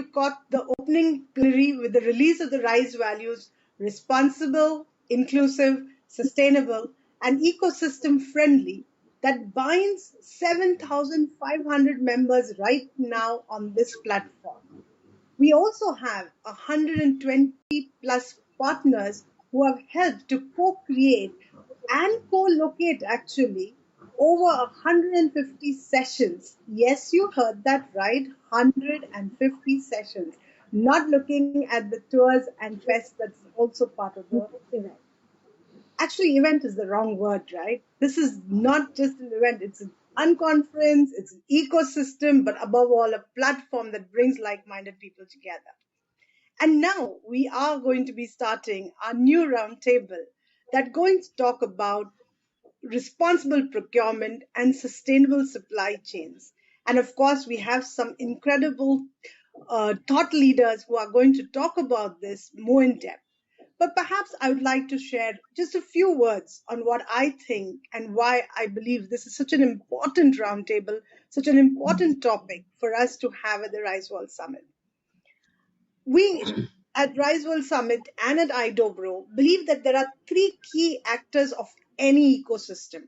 you caught the opening plenary with the release of the RISE values: responsible, inclusive, sustainable, and ecosystem friendly, that binds 7,500 members right now on this platform. We also have 120 plus partners who have helped to co-create and co-locate actually over 150 sessions. Yes, you heard that right, 150 sessions. Not looking at the tours and fests that's also part of the event. Actually, event is the wrong word, right? This is not just an event, it's an unconference, it's an ecosystem, but above all, a platform that brings like-minded people together. And now we are going to be starting our new roundtable that's going to talk about responsible procurement and sustainable supply chains. And of course, we have some incredible thought leaders who are going to talk about this more in depth. But perhaps I would like to share just a few words on what I think and why I believe this is such an important roundtable, such an important topic for us to have at the Rise World Summit. We at Rise World Summit and at iDobro believe that there are three key actors of any ecosystem.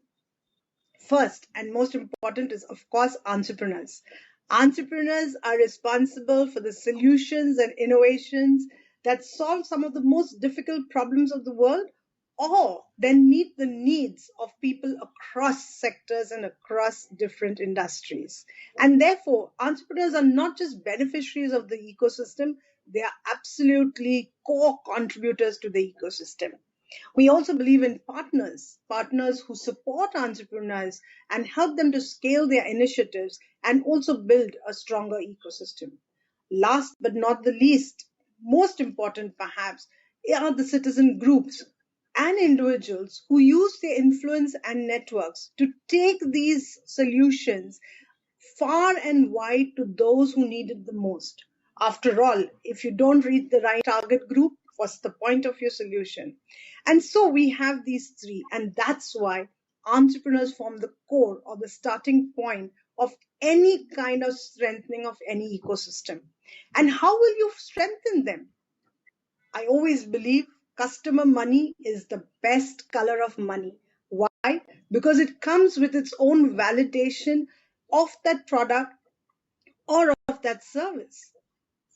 First and most important is, of course, entrepreneurs. Entrepreneurs are responsible for the solutions and innovations that solve some of the most difficult problems of the world or then meet the needs of people across sectors and across different industries. And therefore, entrepreneurs are not just beneficiaries of the ecosystem, they are absolutely core contributors to the ecosystem. We also believe in partners who support entrepreneurs and help them to scale their initiatives and also build a stronger ecosystem. Last but not the least, most important perhaps, are the citizen groups and individuals who use their influence and networks to take these solutions far and wide to those who need it the most. After all, if you don't reach the right target group, what's the point of your solution? And so we have these three, and that's why entrepreneurs form the core or the starting point of any kind of strengthening of any ecosystem. And how will you strengthen them? I always believe customer money is the best color of money. Why? Because it comes with its own validation of that product or of that service.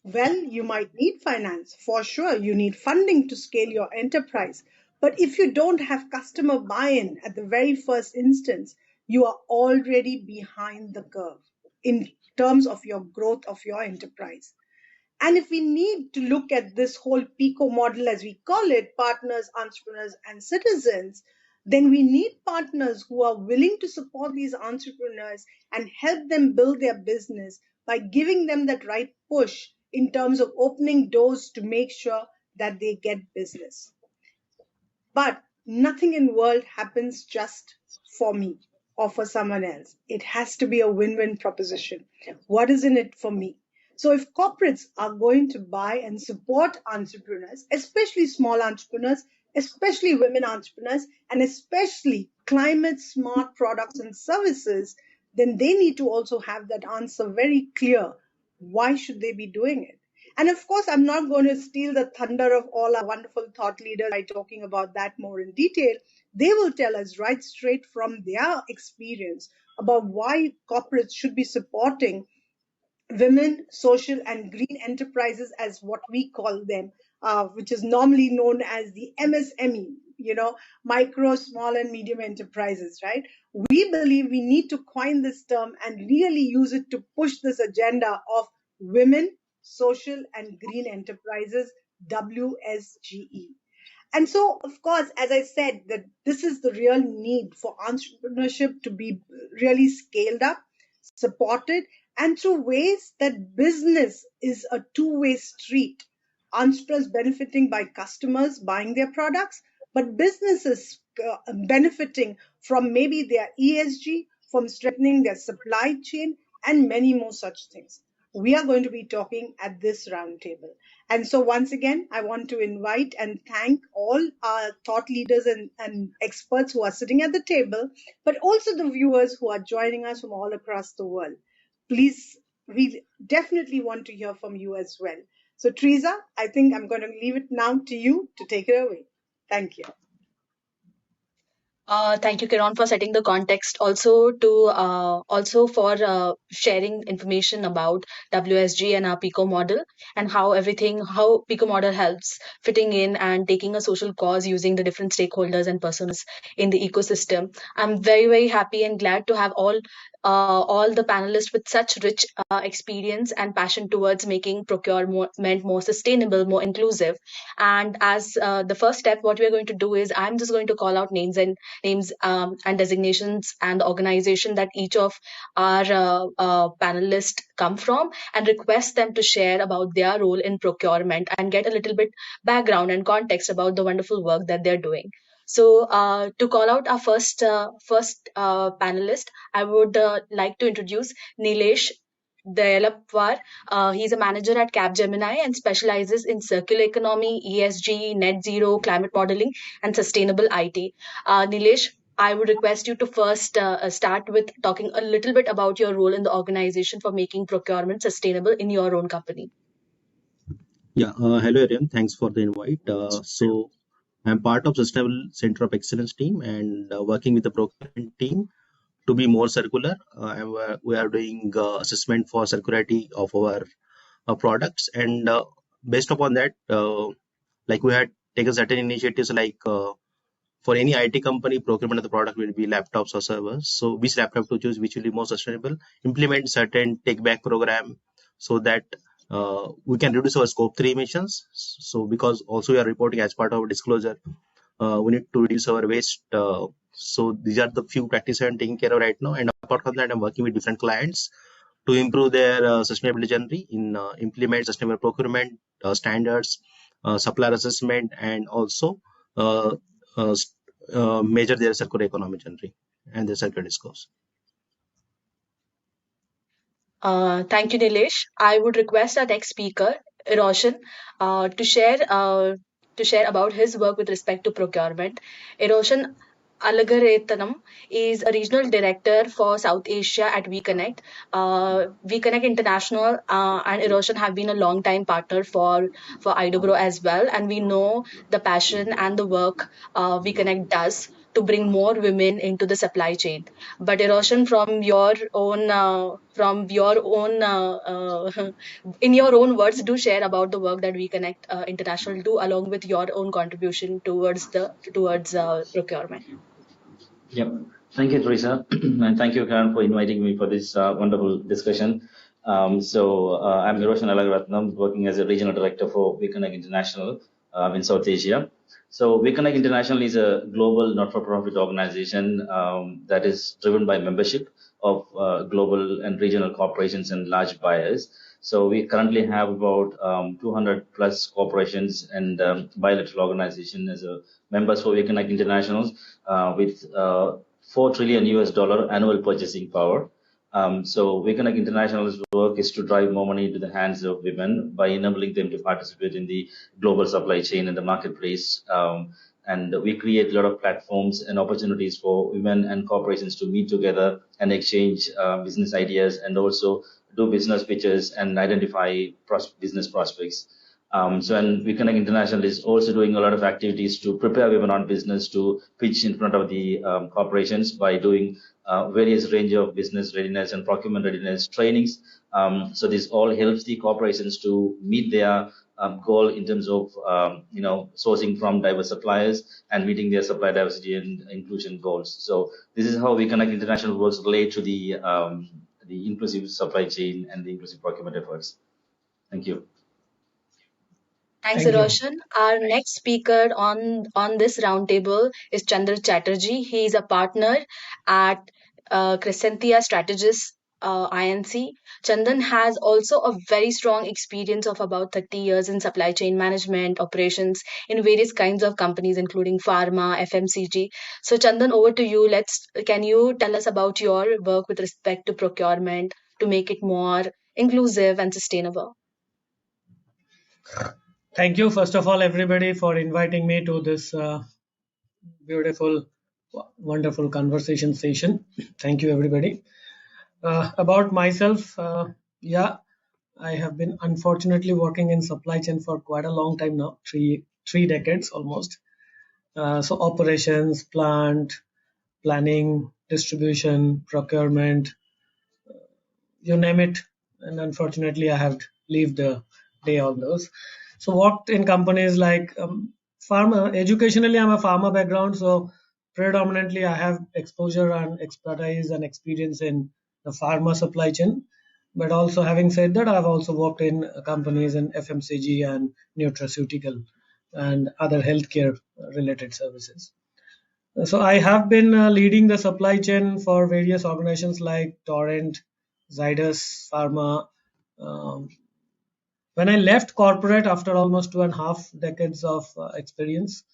Well, you might need finance, for sure. You need funding to scale your enterprise. But if you don't have customer buy-in at the very first instance, you are already behind the curve in terms of your growth of your enterprise. And if we need to look at this whole PICO model, as we call it, partners, entrepreneurs, and citizens, then we need partners who are willing to support these entrepreneurs and help them build their business by giving them that right push in terms of opening doors to make sure that they get business. But nothing in world happens just for me or for someone else. It has to be a win-win proposition. What is in it for me? So if corporates are going to buy and support entrepreneurs, especially small entrepreneurs, especially women entrepreneurs, and especially climate smart products and services, then they need to also have that answer very clear. Why should they be doing it? And of course, I'm not going to steal the thunder of all our wonderful thought leaders by talking about that more in detail. They will tell us right straight from their experience about why corporates should be supporting women, social, and green enterprises, as what we call them, which is normally known as the MSME, micro, small, and medium enterprises, right? We believe we need to coin this term and really use it to push this agenda of women, social, and green enterprises, WSGE. And so, of course, as I said, that this is the real need for entrepreneurship to be really scaled up, supported, and through ways that business is a two-way street. Entrepreneurs benefiting by customers buying their products, but businesses benefiting from maybe their ESG, from strengthening their supply chain, and many more such things. We are going to be talking at this roundtable. And so once again, I want to invite and thank all our thought leaders and experts who are sitting at the table, but also the viewers who are joining us from all across the world. Please we definitely want to hear from you as well. So, Teresa, I think I'm going to leave it now to you to take it away. Thank you. Thank you, Kiran, for setting the context. Also for sharing information about WSG and our PICO model and how PICO model helps fitting in and taking a social cause using the different stakeholders and personas in the ecosystem. I'm very, very happy and glad to have all the panelists with such rich experience and passion towards making procurement more sustainable, more inclusive. And as the first step, what we're going to do is I'm just going to call out names and designations and the organization that each of our panelists come from and request them to share about their role in procurement and get a little bit background and context about the wonderful work that they're doing. So, to call out our first panelist, I would like to introduce Nilesh Dayalapwar. He's a manager at Capgemini and specializes in circular economy, ESG, net zero, climate modeling, and sustainable IT. Nilesh, I would request you to first start with talking a little bit about your role in the organization for making procurement sustainable in your own company. Yeah, hello everyone. Thanks for the invite. So I'm part of Sustainable Center of Excellence team and working with the procurement team to be more circular. We are doing assessment for circularity of our products, and based upon that, like we had taken certain initiatives like for any IT company, procurement of the product will be laptops or servers. So which laptop to choose, which will be more sustainable, implement certain take back program so that we can reduce our scope 3 emissions. So because also we are reporting as part of our disclosure, we need to reduce our waste. So these are the few practices I'm taking care of right now. And apart from that, I'm working with different clients to improve their sustainability journey in implement sustainable procurement standards, supplier assessment, and also uh, uh, measure their circular economy journey and their circular discourse. Thank you, Nilesh. I would request our next speaker, Roshan, to share about his work with respect to procurement. Roshan Alagaretanam is a regional director for South Asia at WeConnect. WeConnect International and Eroshan have been a long time partner for IDOBRO as well, and we know the passion and the work WeConnect does to bring more women into the supply chain. But erosion in your own words, do share about the work that We Connect International do, along with your own contribution towards procurement. Yep. Thank you, Teresa, and thank you, Karan, for inviting me for this wonderful discussion. I'm Hiroshan Alagaratnam, working as a regional director for WeConnect International in South Asia. So WeConnect International is a global not-for-profit organization that is driven by membership of global and regional corporations and large buyers. So we currently have about 200 plus corporations and bilateral organizations as members for WeConnect International with 4 trillion US dollar annual purchasing power. So WeConnect International's work is to drive more money into the hands of women by enabling them to participate in the global supply chain and the marketplace. And we create a lot of platforms and opportunities for women and corporations to meet together and exchange business ideas and also do business pitches and identify business prospects. And WeConnect International is also doing a lot of activities to prepare women on business to pitch in front of the corporations by doing various range of business readiness and procurement readiness trainings. So this all helps the corporations to meet their goal in terms of sourcing from diverse suppliers and meeting their supply diversity and inclusion goals. So this is how WeConnect International works relate to the inclusive supply chain and the inclusive procurement efforts. Thank you. Thanks, Roshan. Our next speaker on this roundtable is Chandra Chatterjee. He is a partner at Crescentia Strategist INC. Chandan has also a very strong experience of about 30 years in supply chain management, operations in various kinds of companies, including pharma, FMCG. So, Chandan, over to you. Can you tell us about your work with respect to procurement to make it more inclusive and sustainable? Thank you, first of all, everybody, for inviting me to this beautiful, wonderful conversation session. Thank you, everybody. About myself, Yeah, I have been unfortunately working in supply chain for quite a long time now, three decades almost. So operations, plant, planning, distribution, procurement, you name it. And unfortunately, I have lived the day on those. So worked in companies like pharma. Educationally, I'm a pharma background, so predominantly I have exposure and expertise and experience in the pharma supply chain. But also, having said that, I've also worked in companies in FMCG and nutraceutical and other healthcare related services. So I have been leading the supply chain for various organizations like Torrent, Zydus, Pharma. Um, when I left corporate after almost 2.5 decades of experience,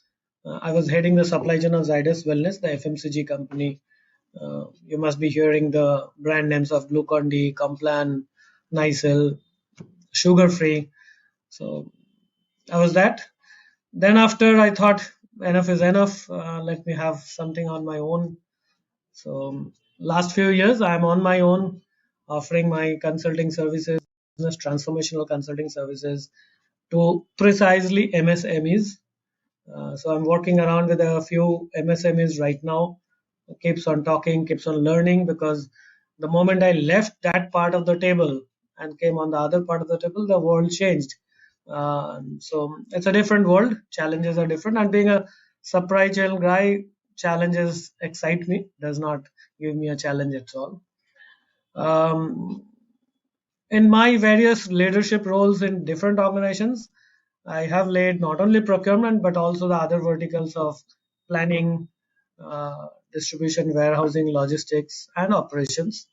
I was heading the supply chain of Zydus Wellness, the FMCG company. You must be hearing the brand names of Glucon-D, Complan, Nycil, Sugar Free. So I was that. Then after I thought enough is enough. Let me have something on my own. So last few years, I'm on my own, offering my consulting services, business transformational consulting services to precisely MSMEs. So I'm working around with a few MSMEs right now. Keeps on talking, keeps on learning, because the moment I left that part of the table and came on the other part of the table, the world changed. So it's a different world. Challenges are different. And being a supply chain guy, challenges excite me. Does not give me a challenge at all. Um, in my various leadership roles in different organizations, I have led not only procurement but also the other verticals of planning, distribution, warehousing, logistics, and operations.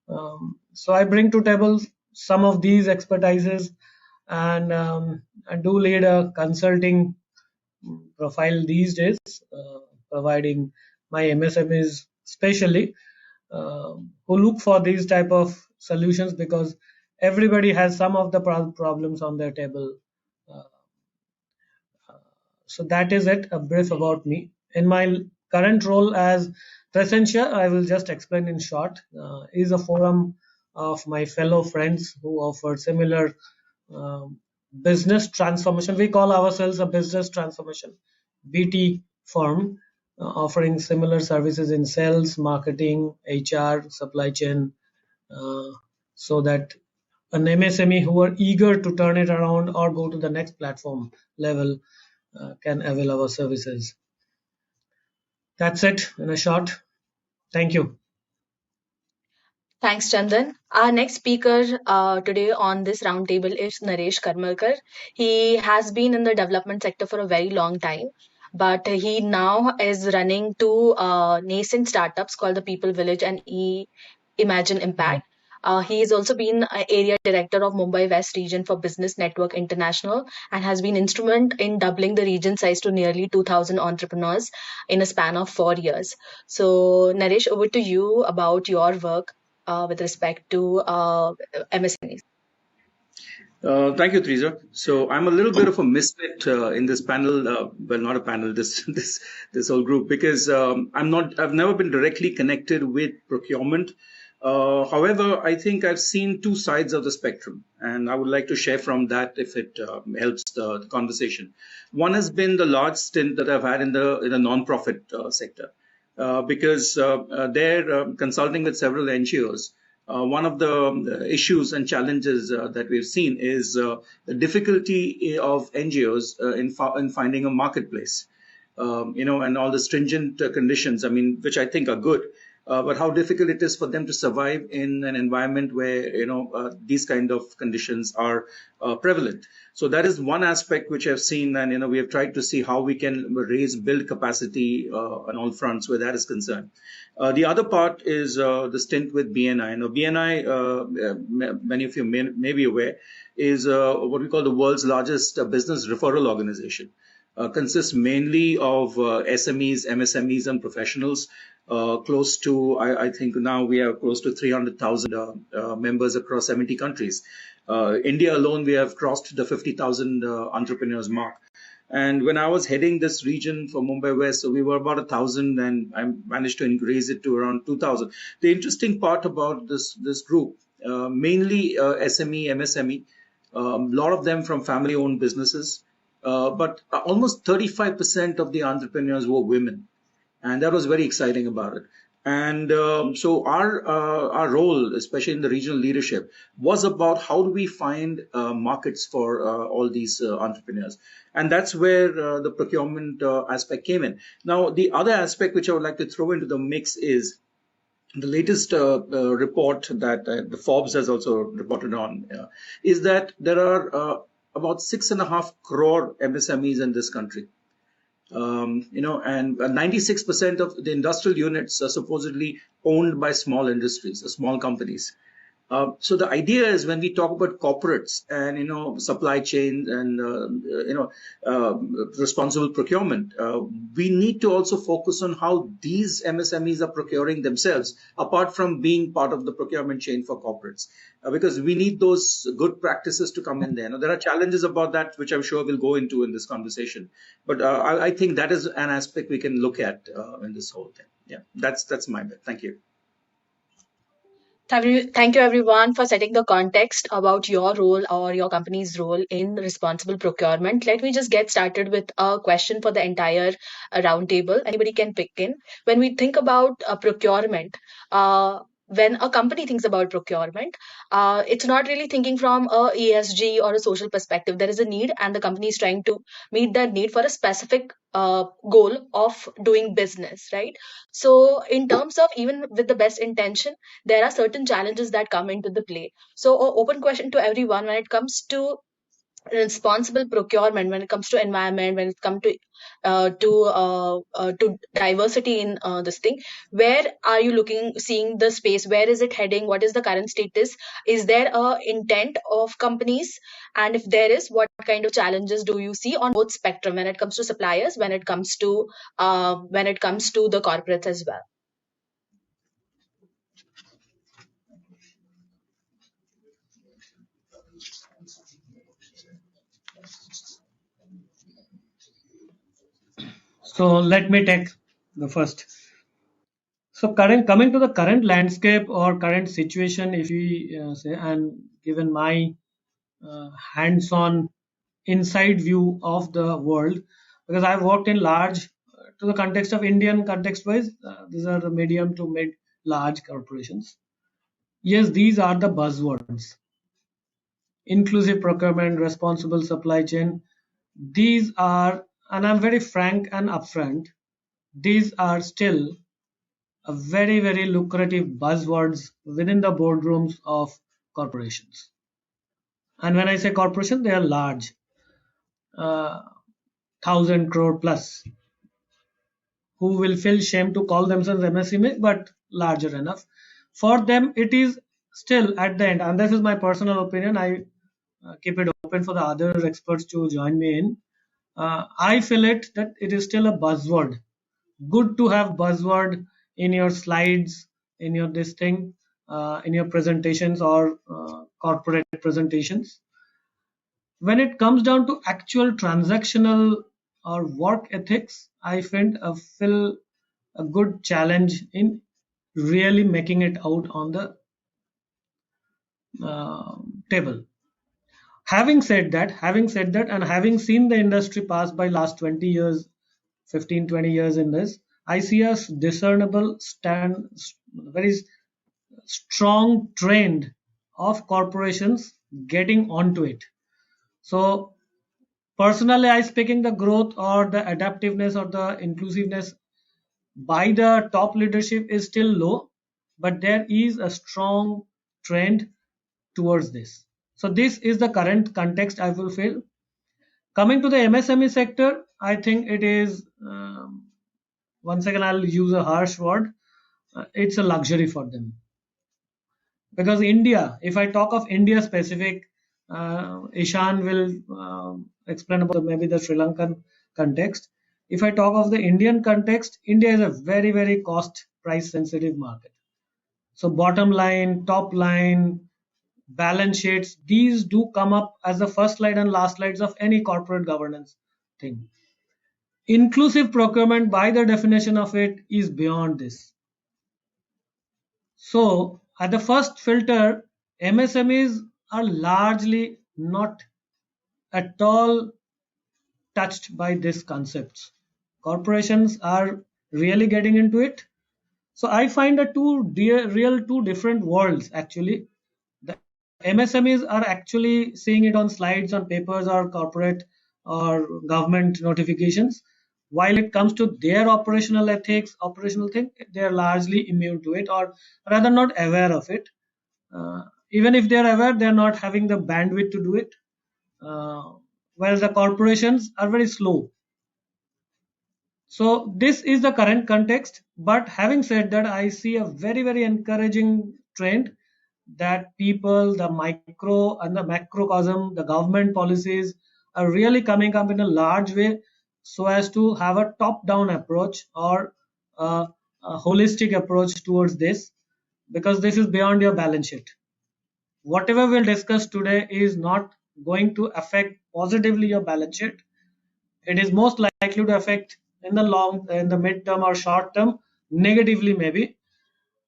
So I bring to table some of these expertises, and do lead a consulting profile these days, providing my MSMEs especially who look for these type of solutions, because everybody has some of the problems on their table. Uh, so that is it, a brief about me. In my current role as Presentia, I will just explain in short, is a forum of my fellow friends who offer similar um, business transformation. We call ourselves a business transformation BT firm, offering similar services in sales, marketing, HR, supply chain, uh, so that an MSME who are eager to turn it around or go to the next platform level can avail our services. That's it in a short. Thank you. Thanks, Chandan. Our next speaker today on this roundtable is Naresh Karmalkar. He has been in the development sector for a very long time, but he now is running two nascent startups called the People Village and Imagine Impact. He has also been area director of Mumbai West region for Business Network International and has been instrument in doubling the region size to nearly 2,000 entrepreneurs in a span of 4 years. So, Naresh, over to you about your work with respect to MSMEs. Thank you, Teresa. So I'm a little bit of a misfit in this panel. Well, not a panel, this whole group, because I've never been directly connected with procurement. However, I think I've seen two sides of the spectrum, and I would like to share from that if it helps the conversation. One has been the large stint that I've had in the non-profit sector, because they're consulting with several NGOs. One of the issues and challenges that we've seen is the difficulty of NGOs in finding a marketplace, and all the stringent conditions, I mean, which I think are good, but how difficult it is for them to survive in an environment where, these kind of conditions are prevalent. So that is one aspect which I've seen, and, we have tried to see how we can build capacity on all fronts where that is concerned. The other part is the stint with BNI. BNI, many of you may be aware, is what we call the world's largest business referral organization. Consists mainly of SMEs, MSMEs, and professionals. Close to, I think now we have close to 300,000 members across 70 countries. India alone, we have crossed the 50,000 entrepreneurs mark. And when I was heading this region for Mumbai West, so we were about 1,000, and I managed to increase it to around 2,000. The interesting part about this group mainly SME, MSME, a lot of them from family-owned businesses, but almost 35% of the entrepreneurs were women, and that was very exciting about it. And so our role, especially in the regional leadership, was about how do we find markets for all these entrepreneurs, and that's where the procurement aspect came in. Now, the other aspect which I would like to throw into the mix is the latest report that the Forbes has also reported on, is that there are about 6.5 crore MSMEs in this country. And 96% of the industrial units are supposedly owned by small industries, small companies. So the idea is when we talk about corporates and supply chain and responsible procurement, we need to also focus on how these MSMEs are procuring themselves, apart from being part of the procurement chain for corporates, because we need those good practices to come in there. Now, there are challenges about that, which I'm sure we'll go into in this conversation, but I think that is an aspect we can look at in this whole thing. Yeah, that's my bit. Thank you. Thank you everyone for setting the context about your role or your company's role in responsible procurement. Let me just get started with a question for the entire roundtable. Anybody can pick in. When we think about procurement, when a company thinks about procurement, it's not really thinking from a ESG or a social perspective. There is a need, and the company is trying to meet that need for a specific goal of doing business, right? So, in terms of even with the best intention, there are certain challenges that come into the play. So, open question to everyone when it comes to responsible procurement, when it comes to environment, when it comes to diversity in this thing, where are you seeing the space? Where is it heading? What is the current status? Is there a intent of companies? And if there is, what kind of challenges do you see on both spectrum when it comes to suppliers, when it comes to the corporates as well? So let me take the first. So coming to the current landscape or current situation, if we say, and given my hands-on inside view of the world, because I've worked in large, to the context of Indian context wise, these are the medium to mid large corporations. Yes, these are the buzzwords: inclusive procurement, responsible supply chain. These are, and I'm very frank and upfront, these are still a very, very lucrative buzzwords within the boardrooms of corporations. And when I say corporation, they are large, 1,000 crore plus, who will feel shame to call themselves MSME, but larger enough. For them, it is still at the end, and this is my personal opinion. I keep it open for the other experts to join me in. I feel that it is still a buzzword. Good to have buzzword in your slides, in your this thing, in your presentations or corporate presentations. When it comes down to actual transactional or work ethics, I feel a good challenge in really making it out on the table. Having said that, and having seen the industry pass by last 20 years, 15, 20 years in this, I see a discernible very strong trend of corporations getting onto it. So personally, I speaking, the growth or the adaptiveness or the inclusiveness by the top leadership is still low, but there is a strong trend towards this. So this is the current context I will feel. Coming to the MSME sector, I think it is, once again, I'll use a harsh word, it's a luxury for them. Because India, if I talk of India specific, Ishan will explain about maybe the Sri Lankan context. If I talk of the Indian context, India is a very, very cost price sensitive market. So bottom line, top line, balance sheets, these do come up as the first slide and last slides of any corporate governance thing. Inclusive procurement, by the definition of it, is beyond this. So at the first filter, MSMEs are largely not at all touched by these concepts. Corporations are really getting into it. So I find two different worlds actually. The MSMEs are actually seeing it on slides, on papers, or corporate or government notifications. While it comes to their operational ethics, operational thing, they are largely immune to it, or rather not aware of it. Even if they are aware, they are not having the bandwidth to do it. Uh, while the corporations are very slow. So this is the current context. But having said that, I see a very encouraging trend that people, the micro and the macrocosm, the government policies are really coming up in a large way so as to have a top-down approach or a holistic approach towards this, because this is beyond your balance sheet. Whatever we'll discuss today is not going to affect positively your balance sheet. It is most likely to affect in the mid term or short term negatively maybe.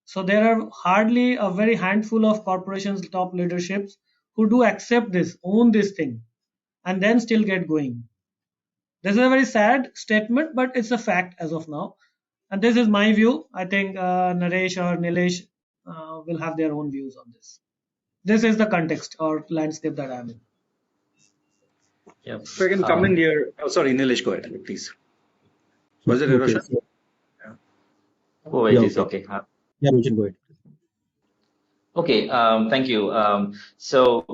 So there are hardly a very handful of corporations top leaderships who do accept this, own this thing, and then still get going. This is a very sad statement, but it's a fact as of now. And this is my view. I think Naresh or Nilesh will have their own views on this. This is the context or landscape that I'm in. Yep. If I can come in here. Oh, sorry, Nilesh, go ahead, please. Was it Okay. Roshan? So, Oh, it yeah, is okay. okay. Yeah, Roshan, go ahead. Okay, thank you. So,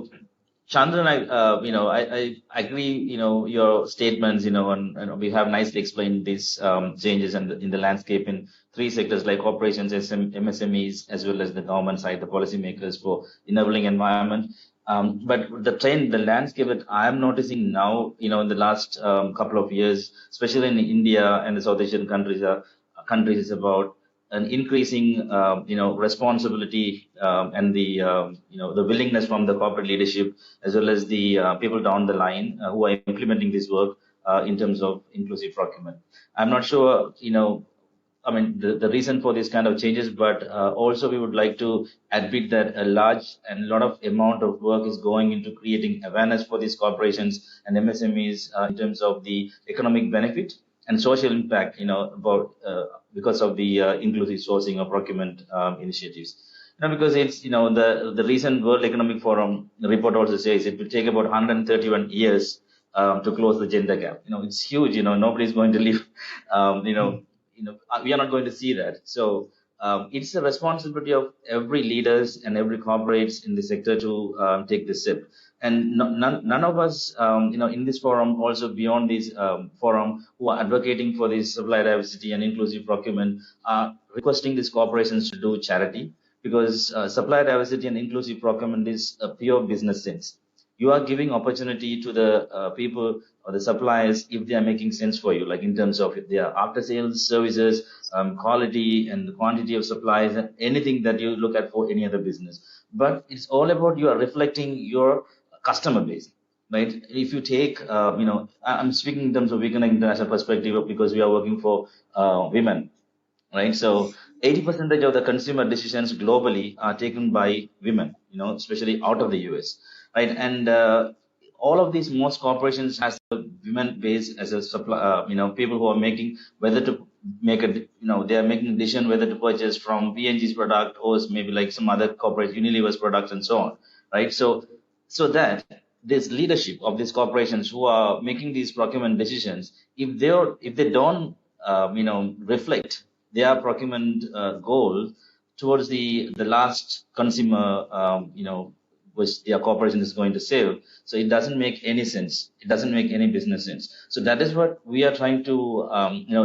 Chandran, I agree, your statements, and we have nicely explained these changes in the landscape in three sectors like operations, MSMEs, as well as the government side, the policymakers for enabling environment. But the landscape that I'm noticing now, in the last couple of years, especially in India and the South Asian countries is about an increasing, responsibility and the willingness from the corporate leadership as well as the people down the line who are implementing this work in terms of inclusive procurement. I'm not sure, the reason for this kind of changes, but also we would like to admit that a large and lot of amount of work is going into creating awareness for these corporations and MSMEs in terms of the economic benefit and social impact, about because of the inclusive sourcing or procurement initiatives. Because it's, the recent World Economic Forum report also says it will take about 131 years to close the gender gap. It's huge. Nobody's going to live, we are not going to see that. So it's the responsibility of every leaders and every corporates in the sector to take this step. And none of us, in this forum, also beyond this forum, who are advocating for this supply diversity and inclusive procurement, are requesting these corporations to do charity, because supply diversity and inclusive procurement is a pure business sense. You are giving opportunity to the people or the suppliers if they are making sense for you, like in terms of their after sales services, quality and the quantity of supplies and anything that you look at for any other business. But it's all about you are reflecting your customer base, right? If you take, I'm speaking in terms of Weekend International perspective because we are working for women, right? So 80% of the consumer decisions globally are taken by women, especially out of the US, right? And all of these, most corporations has a women base as a supply, people who are making whether to make they are making a decision whether to purchase from P&G's product or maybe like some other corporate Unilever's products and so on, right? So that this leadership of these corporations who are making these procurement decisions, if they don't, reflect their procurement goal towards the last consumer, which their corporation is going to save. So it doesn't make any sense. It doesn't make any business sense. So that is what we are trying to,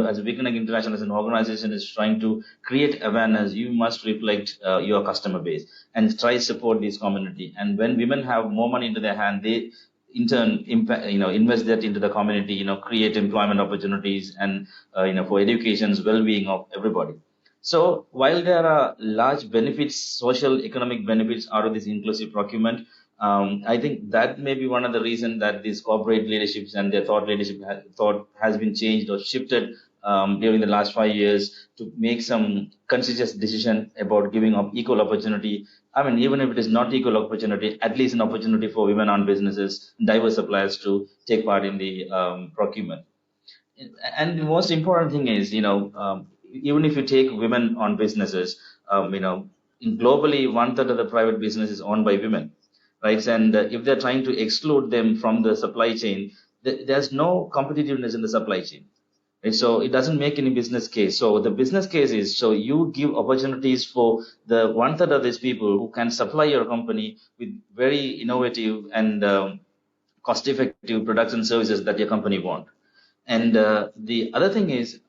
as a Weekend International, as an organization, is trying to create awareness. You must reflect your customer base and try to support this community. And when women have more money into their hand, they in turn invest that into the community, create employment opportunities and for education's well-being of everybody. So while there are large benefits, social economic benefits out of this inclusive procurement, I think that may be one of the reasons that these corporate leaderships and their thought leadership thought has been changed or shifted during the last 5 years to make some conscious decision about giving up equal opportunity. I mean, even if it is not equal opportunity, at least an opportunity for women-owned businesses, diverse suppliers to take part in the procurement. And the most important thing is, even if you take women-owned businesses, globally, one-third of the private business is owned by women, right? And if they're trying to exclude them from the supply chain, there's no competitiveness in the supply chain. Right? So it doesn't make any business case. So the business case is, so you give opportunities for the one-third of these people who can supply your company with very innovative and cost-effective products and services that your company want. And the other thing is,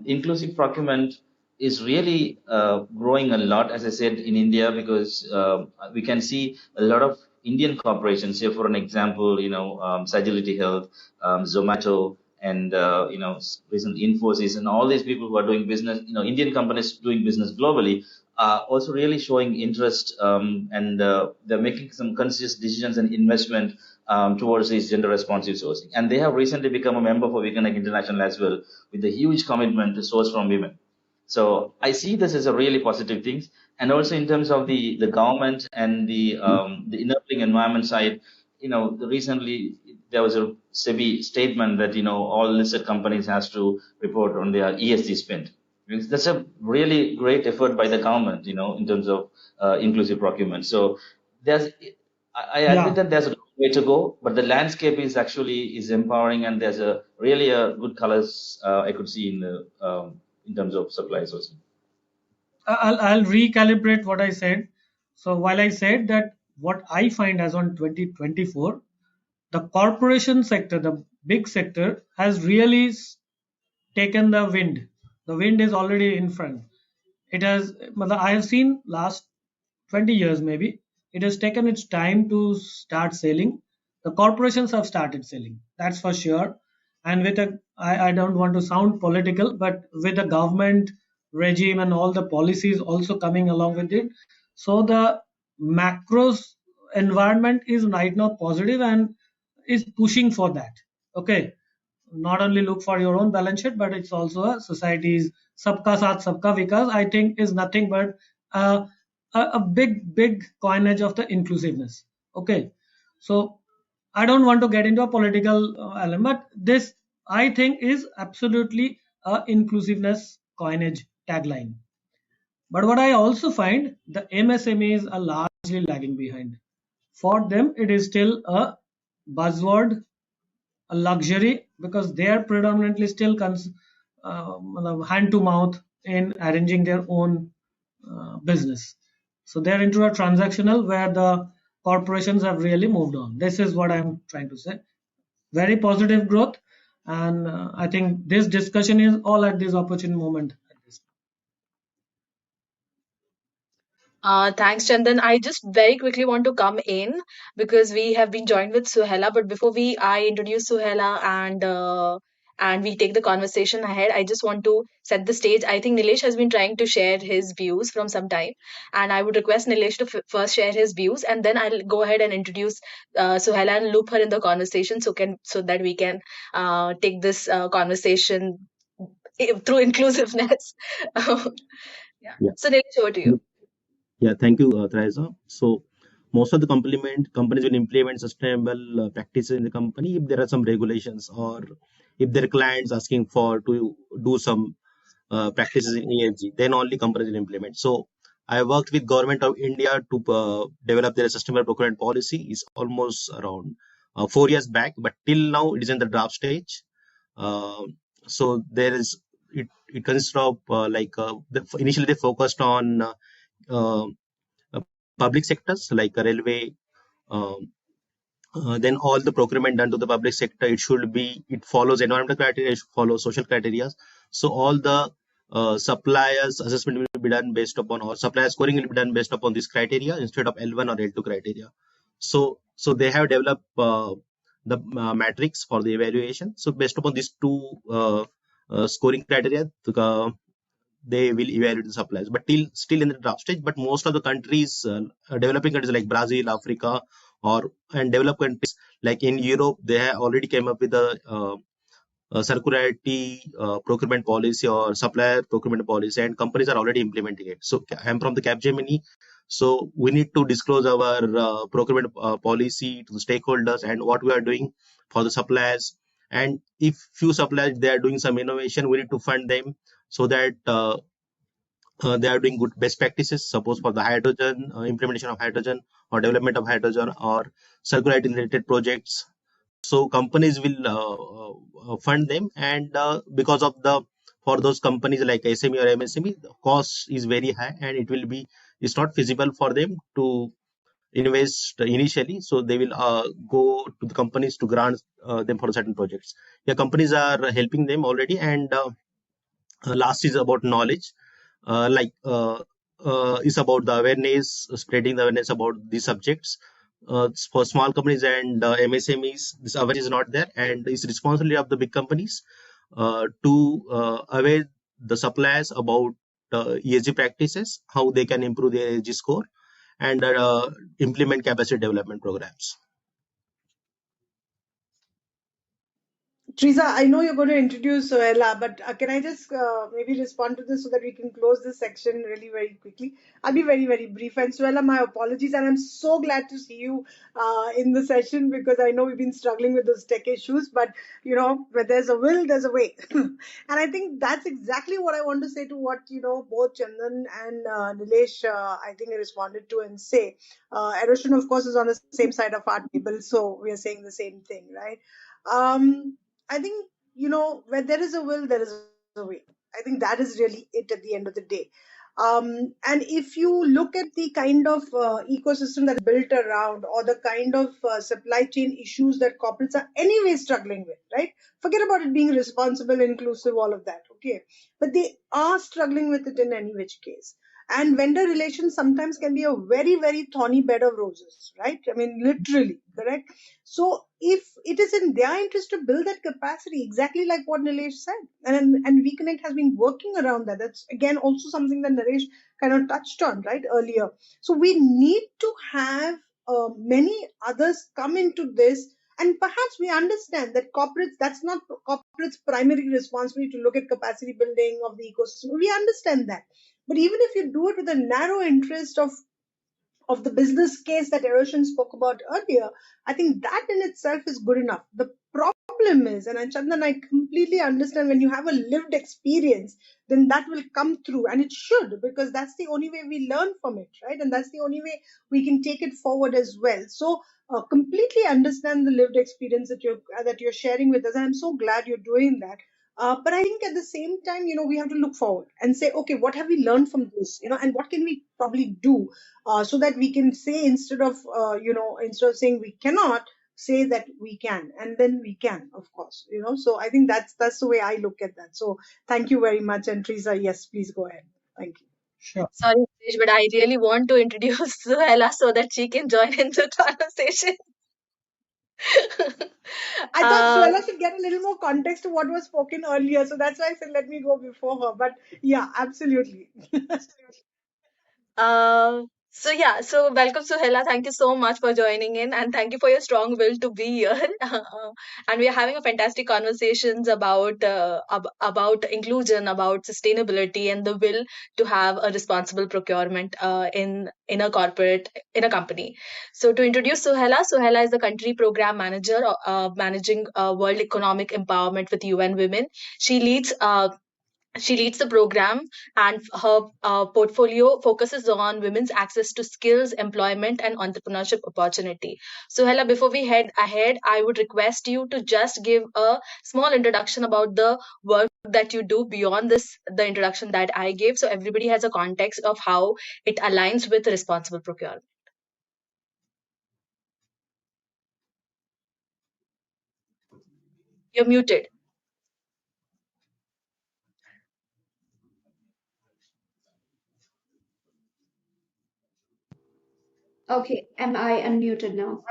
inclusive procurement is really growing a lot, as I said, in India, because we can see a lot of Indian corporations. Say, for an example, Sagility Health, Zomato, and recent Infosys, and all these people who are doing business, Indian companies doing business globally, are also really showing interest, and they're making some conscious decisions and investment towards this gender responsive sourcing. And they have recently become a member for Vegan Egg International as well, with a huge commitment to source from women. So I see this as a really positive thing. And also in terms of the government and the enabling environment side, recently there was a SEBI statement that, all listed companies has to report on their ESG spend. That's a really great effort by the government, in terms of inclusive procurement. So I admit Yeah. that there's a way to go, but the landscape is empowering, and there's a really good colors I could see in terms of supply sourcing. I'll recalibrate what I said. So while I said that what I find as on 2024, the corporation sector, the big sector, has really taken the wind. The wind is already in front. It has, I have seen last 20 years maybe, it has taken its time to start selling. The corporations have started selling, that's for sure. And with I don't want to sound political, but with the government regime and all the policies also coming along with it, so the macros environment is right now positive and is pushing for that. Okay, not only look for your own balance sheet, but it's also a society's sabka saath sabka vikas, I think, is nothing but uh, a big coinage of the inclusiveness. Okay, so I don't want to get into a political element, but this I think is absolutely a inclusiveness coinage tagline. But what I also find, the MSMEs are largely lagging behind. For them, it is still a buzzword, a luxury, because they are predominantly still hand to mouth in arranging their own business. So they're into a transactional where the corporations have really moved on. This is what I'm trying to say. Very positive growth, and I think this discussion is all at this opportune moment. At this. Thanks, Chandan. I just very quickly want to come in because we have been joined with Suhela. But before I introduce Suhela and we take the conversation ahead, I just want to set the stage. I think Nilesh has been trying to share his views from some time, and I would request Nilesh to first share his views, and then I'll go ahead and introduce Suhela and loop her in the conversation so that we can take this conversation through inclusiveness. Yeah. Yeah. So Nilesh, over to you. Yeah, thank you, Theresa. So most of the companies will implement sustainable practices in the company if there are some regulations, or if their clients asking for to do some practices in ESG, then only companies will implement. So I worked with Government of India to develop their sustainable procurement policy. Is almost around 4 years back, but till now it is in the draft stage. Uh, so there is it consists of initially they focused on uh, public sectors like railway. Um, then all the procurement done to the public sector, it follows environmental criteria, it follows social criteria. So all the suppliers assessment will be done based upon, or supplier scoring will be done based upon this criteria instead of L1 or L2 criteria. So they have developed the matrix for the evaluation. So based upon these two scoring criteria, they will evaluate the suppliers, but still in the draft stage. But most of the countries, developing countries like Brazil, Africa, and developed countries like in Europe, they have already came up with circularity procurement policy or supplier procurement policy, and companies are already implementing it. So I'm from the Capgemini, so we need to disclose our procurement policy to the stakeholders and what we are doing for the suppliers. And if few suppliers they are doing some innovation, we need to fund them so that they are doing good best practices. Suppose for the hydrogen implementation of hydrogen or development of hydrogen or circularity related projects, so companies will fund them, and because of the for those companies like SME or MSME, the cost is very high and it's not feasible for them to invest initially, so they will go to the companies to grant them for certain projects. Yeah, companies are helping them already. And last is about knowledge, like is about the awareness, spreading the awareness about these subjects. For small companies and MSMEs, this awareness is not there, and it's responsibility of the big companies to aware the suppliers about ESG practices, how they can improve their ESG score, and implement capacity development programs. Teresa, I know you're going to introduce Soela, but can I just maybe respond to this so that we can close this section really very quickly? I'll be very, very brief. And Soela, my apologies. And I'm so glad to see you in the session, because I know we've been struggling with those tech issues. But, where there's a will, there's a way. And I think that's exactly what I want to say to what, both Chandan and Nilesh, I think, responded to and say. Erosion, of course, is on the same side of our table. So we are saying the same thing, right? I think, where there is a will, there is a way. I think that is really it at the end of the day. And if you look at the kind of ecosystem that's built around, or the kind of supply chain issues that corporates are anyway struggling with, right? Forget about it being responsible, inclusive, all of that, okay? But they are struggling with it in any which case. And vendor relations sometimes can be a very, very thorny bed of roses, right? I mean, literally, correct? So if it is in their interest to build that capacity, exactly like what Nilesh said, and WeConnect has been working around that. That's again also something that Nilesh kind of touched on, right, earlier. So we need to have many others come into this, and perhaps we understand that that's not corporate's primary responsibility to look at capacity building of the ecosystem. We understand that. But even if you do it with a narrow interest of the business case that Erosion spoke about earlier, I think that in itself is good enough. The problem is, and Chandan, I completely understand, when you have a lived experience, then that will come through, and it should, because that's the only way we learn from it, right? And that's the only way we can take it forward as well. So completely understand the lived experience that you're sharing with us, and I'm so glad you're doing that. But I think at the same time, we have to look forward and say, okay, what have we learned from this, and what can we probably do so that we can say, instead of saying we cannot, say that we can, and then we can, of course. So I think that's the way I look at that. So thank you very much. And Teresa, yes, please go ahead. Thank you. Sure. Sorry, Nilesh, but I really want to introduce Suhaila so that she can join in the conversation. I thought Suela should get a little more context to what was spoken earlier, so that's why I said let me go before her. But yeah, absolutely. So welcome, Suhela. Thank you so much for joining in, and thank you for your strong will to be here. And we are having a fantastic conversations about inclusion, about sustainability, and the will to have a responsible procurement in a corporate, in a company. So to introduce Suhela, Suhela is the country program manager managing World Economic Empowerment with UN Women. She leads the program, and her portfolio focuses on women's access to skills, employment, and entrepreneurship opportunity. So, Hela, before we head ahead, I would request you to just give a small introduction about the work that you do beyond the introduction that I gave, so everybody has a context of how it aligns with responsible procurement. You're muted. Okay, am I unmuted now?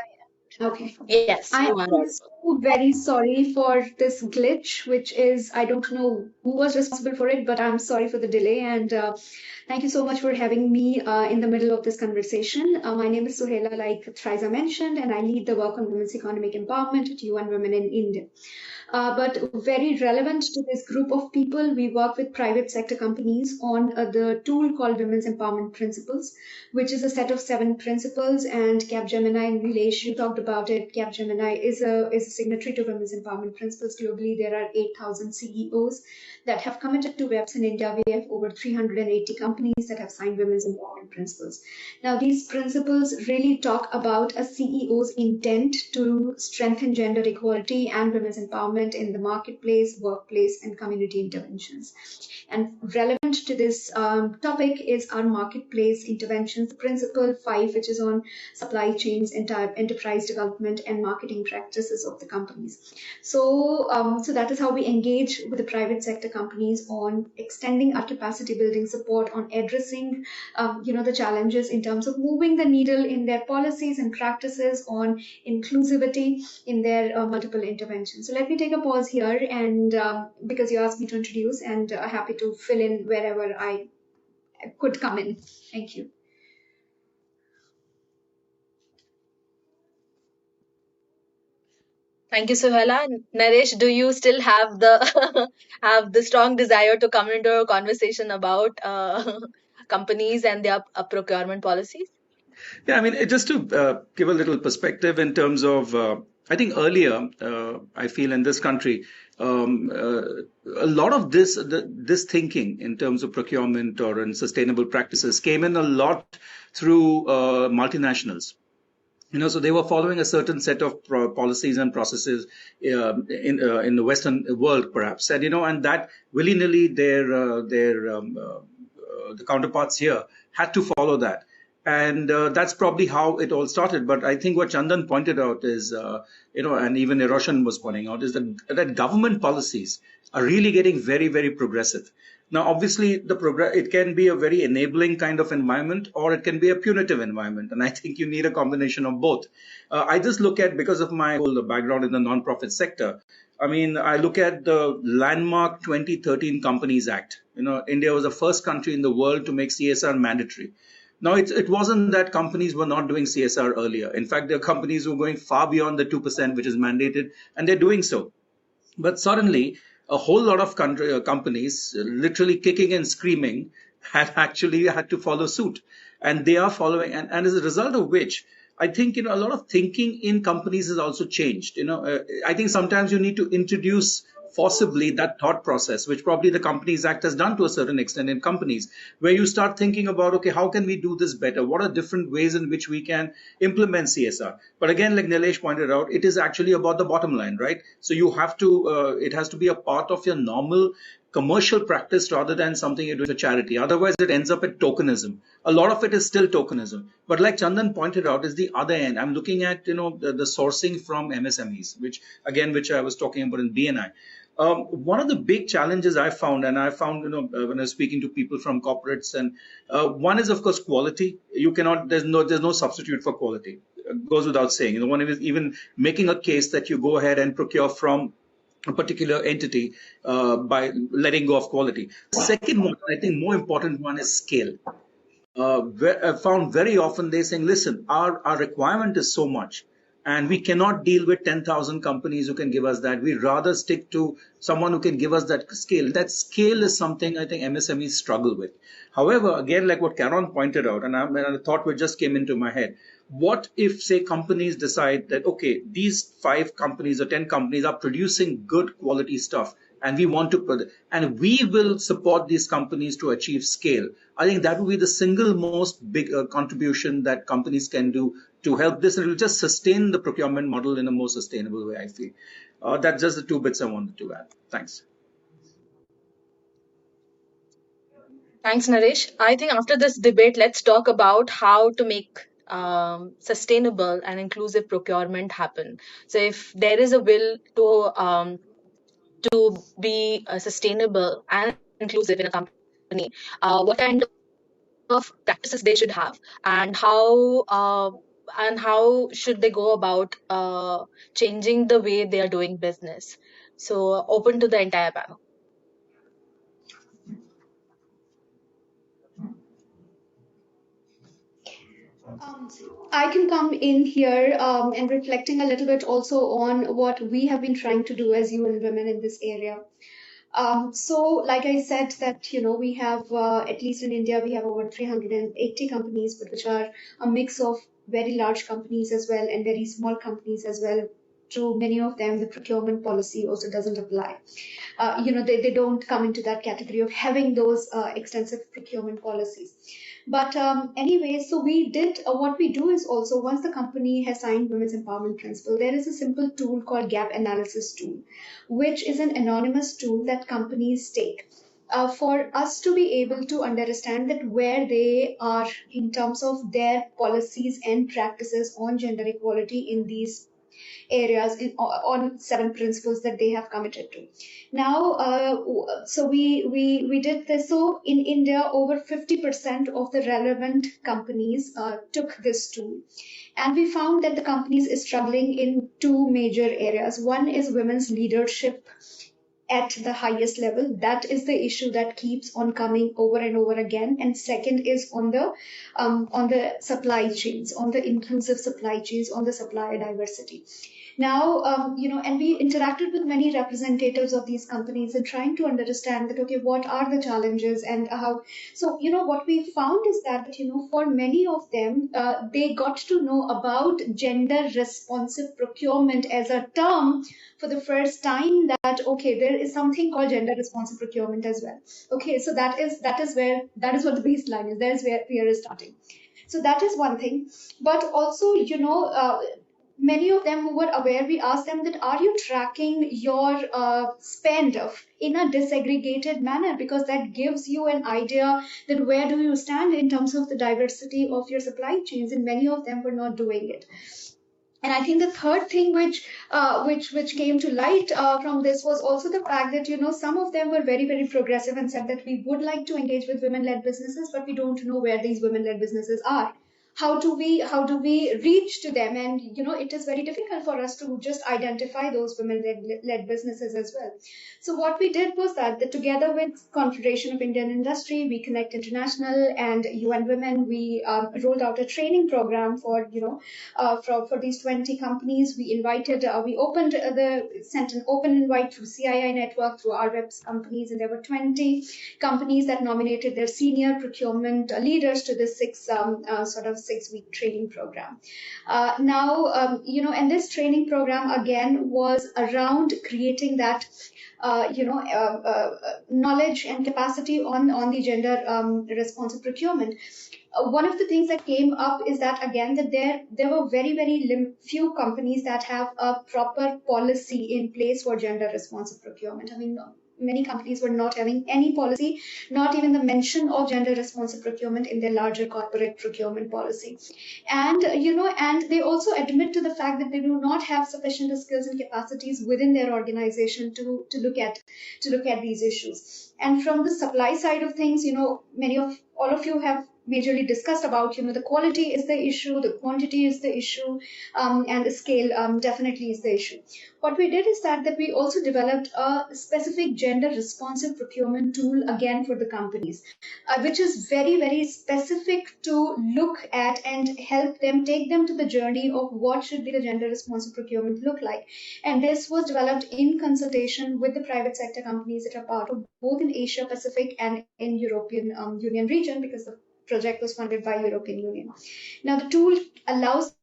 Okay. Yes, I you are. am so very sorry for this glitch, which is, I don't know who was responsible for it, but I'm sorry for the delay. And thank you so much for having me in the middle of this conversation. My name is Suhela, like Thriza mentioned, and I lead the work on women's economic empowerment at UN Women in India. but very relevant to this group of people, we work with private sector companies on the tool called Women's Empowerment Principles, which is a set of 7 principles. And Capgemini and Nilesh, you talked about it. Capgemini is a signatory to Women's Empowerment Principles globally. There are 8,000 CEOs that have committed to WEPs in India. We have over 380 companies that have signed Women's Empowerment Principles. Now, these principles really talk about a CEO's intent to strengthen gender equality and women's empowerment in the marketplace, workplace, and community interventions. And relevant to this topic is our marketplace interventions principle 5, which is on supply chains, enterprise development, and marketing practices of the companies. So that is how we engage with the private sector companies on extending our capacity building support, on addressing the challenges in terms of moving the needle in their policies and practices, on inclusivity in their multiple interventions. So let me take a pause here, and because you asked me to introduce, and happy to fill in wherever I could come in. Thank you. Thank you, Suhaila. Naresh, do you still have the have the strong desire to come into a conversation about companies and their procurement policies? Yeah, I mean, just to give a little perspective in terms of, I think earlier, I feel in this country, a lot of this thinking in terms of procurement or in sustainable practices came in a lot through multinationals. So they were following a certain set of policies and processes in the Western world, perhaps, and that willy-nilly the counterparts here had to follow that. And that's probably how it all started. But I think what Chandan pointed out is, and even Eroshan was pointing out, is that government policies are really getting very, very progressive. Now, obviously, it can be a very enabling kind of environment, or it can be a punitive environment. And I think you need a combination of both. I just look at, because of my whole background in the nonprofit sector, I mean, I look at the landmark 2013 Companies Act. India was the first country in the world to make CSR mandatory. Now, it wasn't that companies were not doing CSR earlier. In fact, there are companies who are going far beyond the 2%, which is mandated, and they're doing so. But suddenly, a whole lot of companies, literally kicking and screaming, had to follow suit. And they are following. And as a result of which, I think, a lot of thinking in companies has also changed. I think sometimes you need to introduce forcibly that thought process, which probably the Companies Act has done to a certain extent in companies, where you start thinking about, okay, how can we do this better? What are different ways in which we can implement CSR? But again, like Nilesh pointed out, it is actually about the bottom line, right? So you have to, it has to be a part of your normal commercial practice rather than something you do for charity. Otherwise, it ends up at tokenism. A lot of it is still tokenism. But like Chandan pointed out, is the other end. I'm looking at, the sourcing from MSMEs, which I was talking about in BNI. One of the big challenges I found, and I found, when I was speaking to people from corporates, and one is of course quality. There's no substitute for quality. It goes without saying. One is even making a case that you go ahead and procure from a particular entity by letting go of quality. The second one, I think more important one, is scale. I found very often they saying, listen, our requirement is so much, and we cannot deal with 10,000 companies who can give us that. We'd rather stick to someone who can give us that scale. That scale is something I think MSMEs struggle with. However, again, like what Karan pointed out, and a thought which just came into my head, what if, say, companies decide that, okay, these 5 companies or 10 companies are producing good quality stuff, and we want to, and we will support these companies to achieve scale. I think that will be the single most big contribution that companies can do to help this, and it will just sustain the procurement model in a more sustainable way, I feel. That's just the 2 bits I wanted to add. Thanks. Thanks, Naresh. I think after this debate, let's talk about how to make sustainable and inclusive procurement happen. So, if there is a will to be sustainable and inclusive in a company, what kind of practices they should have, and how should they go about changing the way they are doing business? So, open to the entire panel. Um, I can come in here and reflecting a little bit also on what we have been trying to do as UN Women in this area. So, like I said, that we have at least in India we have over 380 companies, but which are a mix of very large companies as well and very small companies as well. To many of them, the procurement policy also doesn't apply. They don't come into that category of having those extensive procurement policies. But anyway, so we did what we do is also once the company has signed Women's Empowerment Principle, there is a simple tool called Gap Analysis Tool, which is an anonymous tool that companies take. For us to be able to understand that where they are in terms of their policies and practices on gender equality in these areas on 7 principles that they have committed to. Now, so we did this. So in India, over 50% of the relevant companies took this tool. And we found that the companies is struggling in two major areas. One is women's leadership at the highest level. That is the issue that keeps on coming over and over again. And second is on the supply chains, on the inclusive supply chains, on the supplier diversity. Now, and we interacted with many representatives of these companies and trying to understand that, okay, what are the challenges and how. So, what we found is that, for many of them, they got to know about gender responsive procurement as a term for the first time, that, okay, there is something called gender responsive procurement as well. Okay, so that is what the baseline is. That is where we are starting. So that is one thing. But also, many of them who were aware, we asked them that, are you tracking your spend in a disaggregated manner? Because that gives you an idea that where do you stand in terms of the diversity of your supply chains, and many of them were not doing it. And I think the third thing which came to light from this was also the fact that some of them were very, very progressive and said that we would like to engage with women-led businesses, but we don't know where these women-led businesses are. How do we reach to them? And it is very difficult for us to just identify those women-led businesses as well. So what we did was that together with Confederation of Indian Industry, we Connect International and UN Women, we rolled out a training program for for these 20 companies. We invited, sent an open invite through CII network, through our reps companies, and there were 20 companies that nominated their senior procurement leaders to this 6-week training program. And this training program again was around creating that knowledge and capacity on the gender responsive procurement. One of the things that came up is that again that there were very, very few companies that have a proper policy in place for gender responsive procurement. I mean, many companies were not having any policy, not even the mention of gender responsive procurement in their larger corporate procurement policy. And and they also admit to the fact that they do not have sufficient skills and capacities within their organization to look at these issues. And from the supply side of things, all of you have majorly discussed about, the quality is the issue, the quantity is the issue, and the scale definitely is the issue. What we did is that we also developed a specific gender responsive procurement tool again for the companies, which is very, very specific to look at and help them, take them to the journey of what should be the gender responsive procurement look like. And this was developed in consultation with the private sector companies that are part of both in Asia Pacific and in European Union region, because the project was funded by European Union. Now the tool allows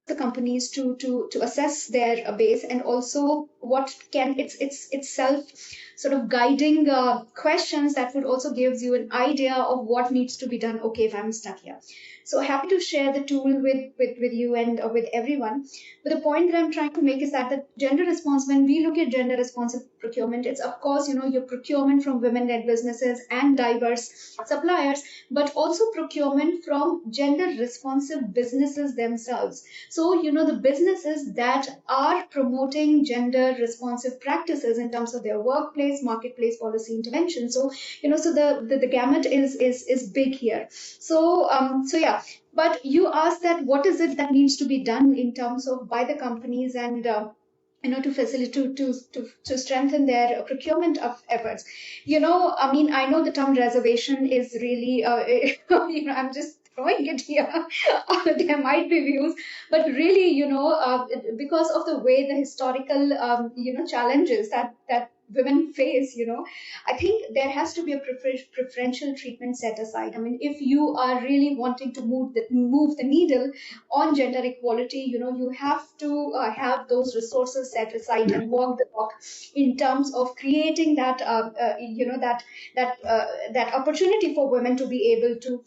the companies to assess their base, and also what can it's itself sort of guiding questions that would also gives you an idea of what needs to be done. Okay, if I'm stuck here. So happy to share the tool with you and with everyone. But the point that I'm trying to make is that the gender responsive, when we look at gender responsive procurement, it's of course, your procurement from women-led businesses and diverse suppliers, but also procurement from gender responsive businesses themselves. So, the businesses that are promoting gender responsive practices in terms of their workplace, marketplace policy intervention. So, so the gamut is big here. So yeah. But you asked that what is it that needs to be done in terms of by the companies and to facilitate to strengthen their procurement of efforts. I mean, I know the term reservation is really I'm just throwing it here. There might be views, but really, because of the way the historical, challenges that women face, I think there has to be a preferential treatment set aside. I mean, if you are really wanting to move the needle on gender equality, you have to have those resources set aside and walk the talk in terms of creating that, that opportunity for women to be able to,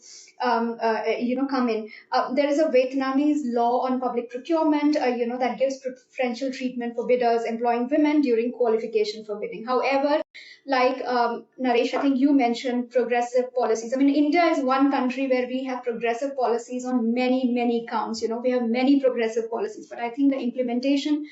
come in. There is a Vietnamese law on public procurement, that gives preferential treatment for bidders employing women during qualification for bidding. However, like Naresh, I think you mentioned progressive policies. I mean, India is one country where we have progressive policies on many counts. We have many progressive policies, but I think the implementation,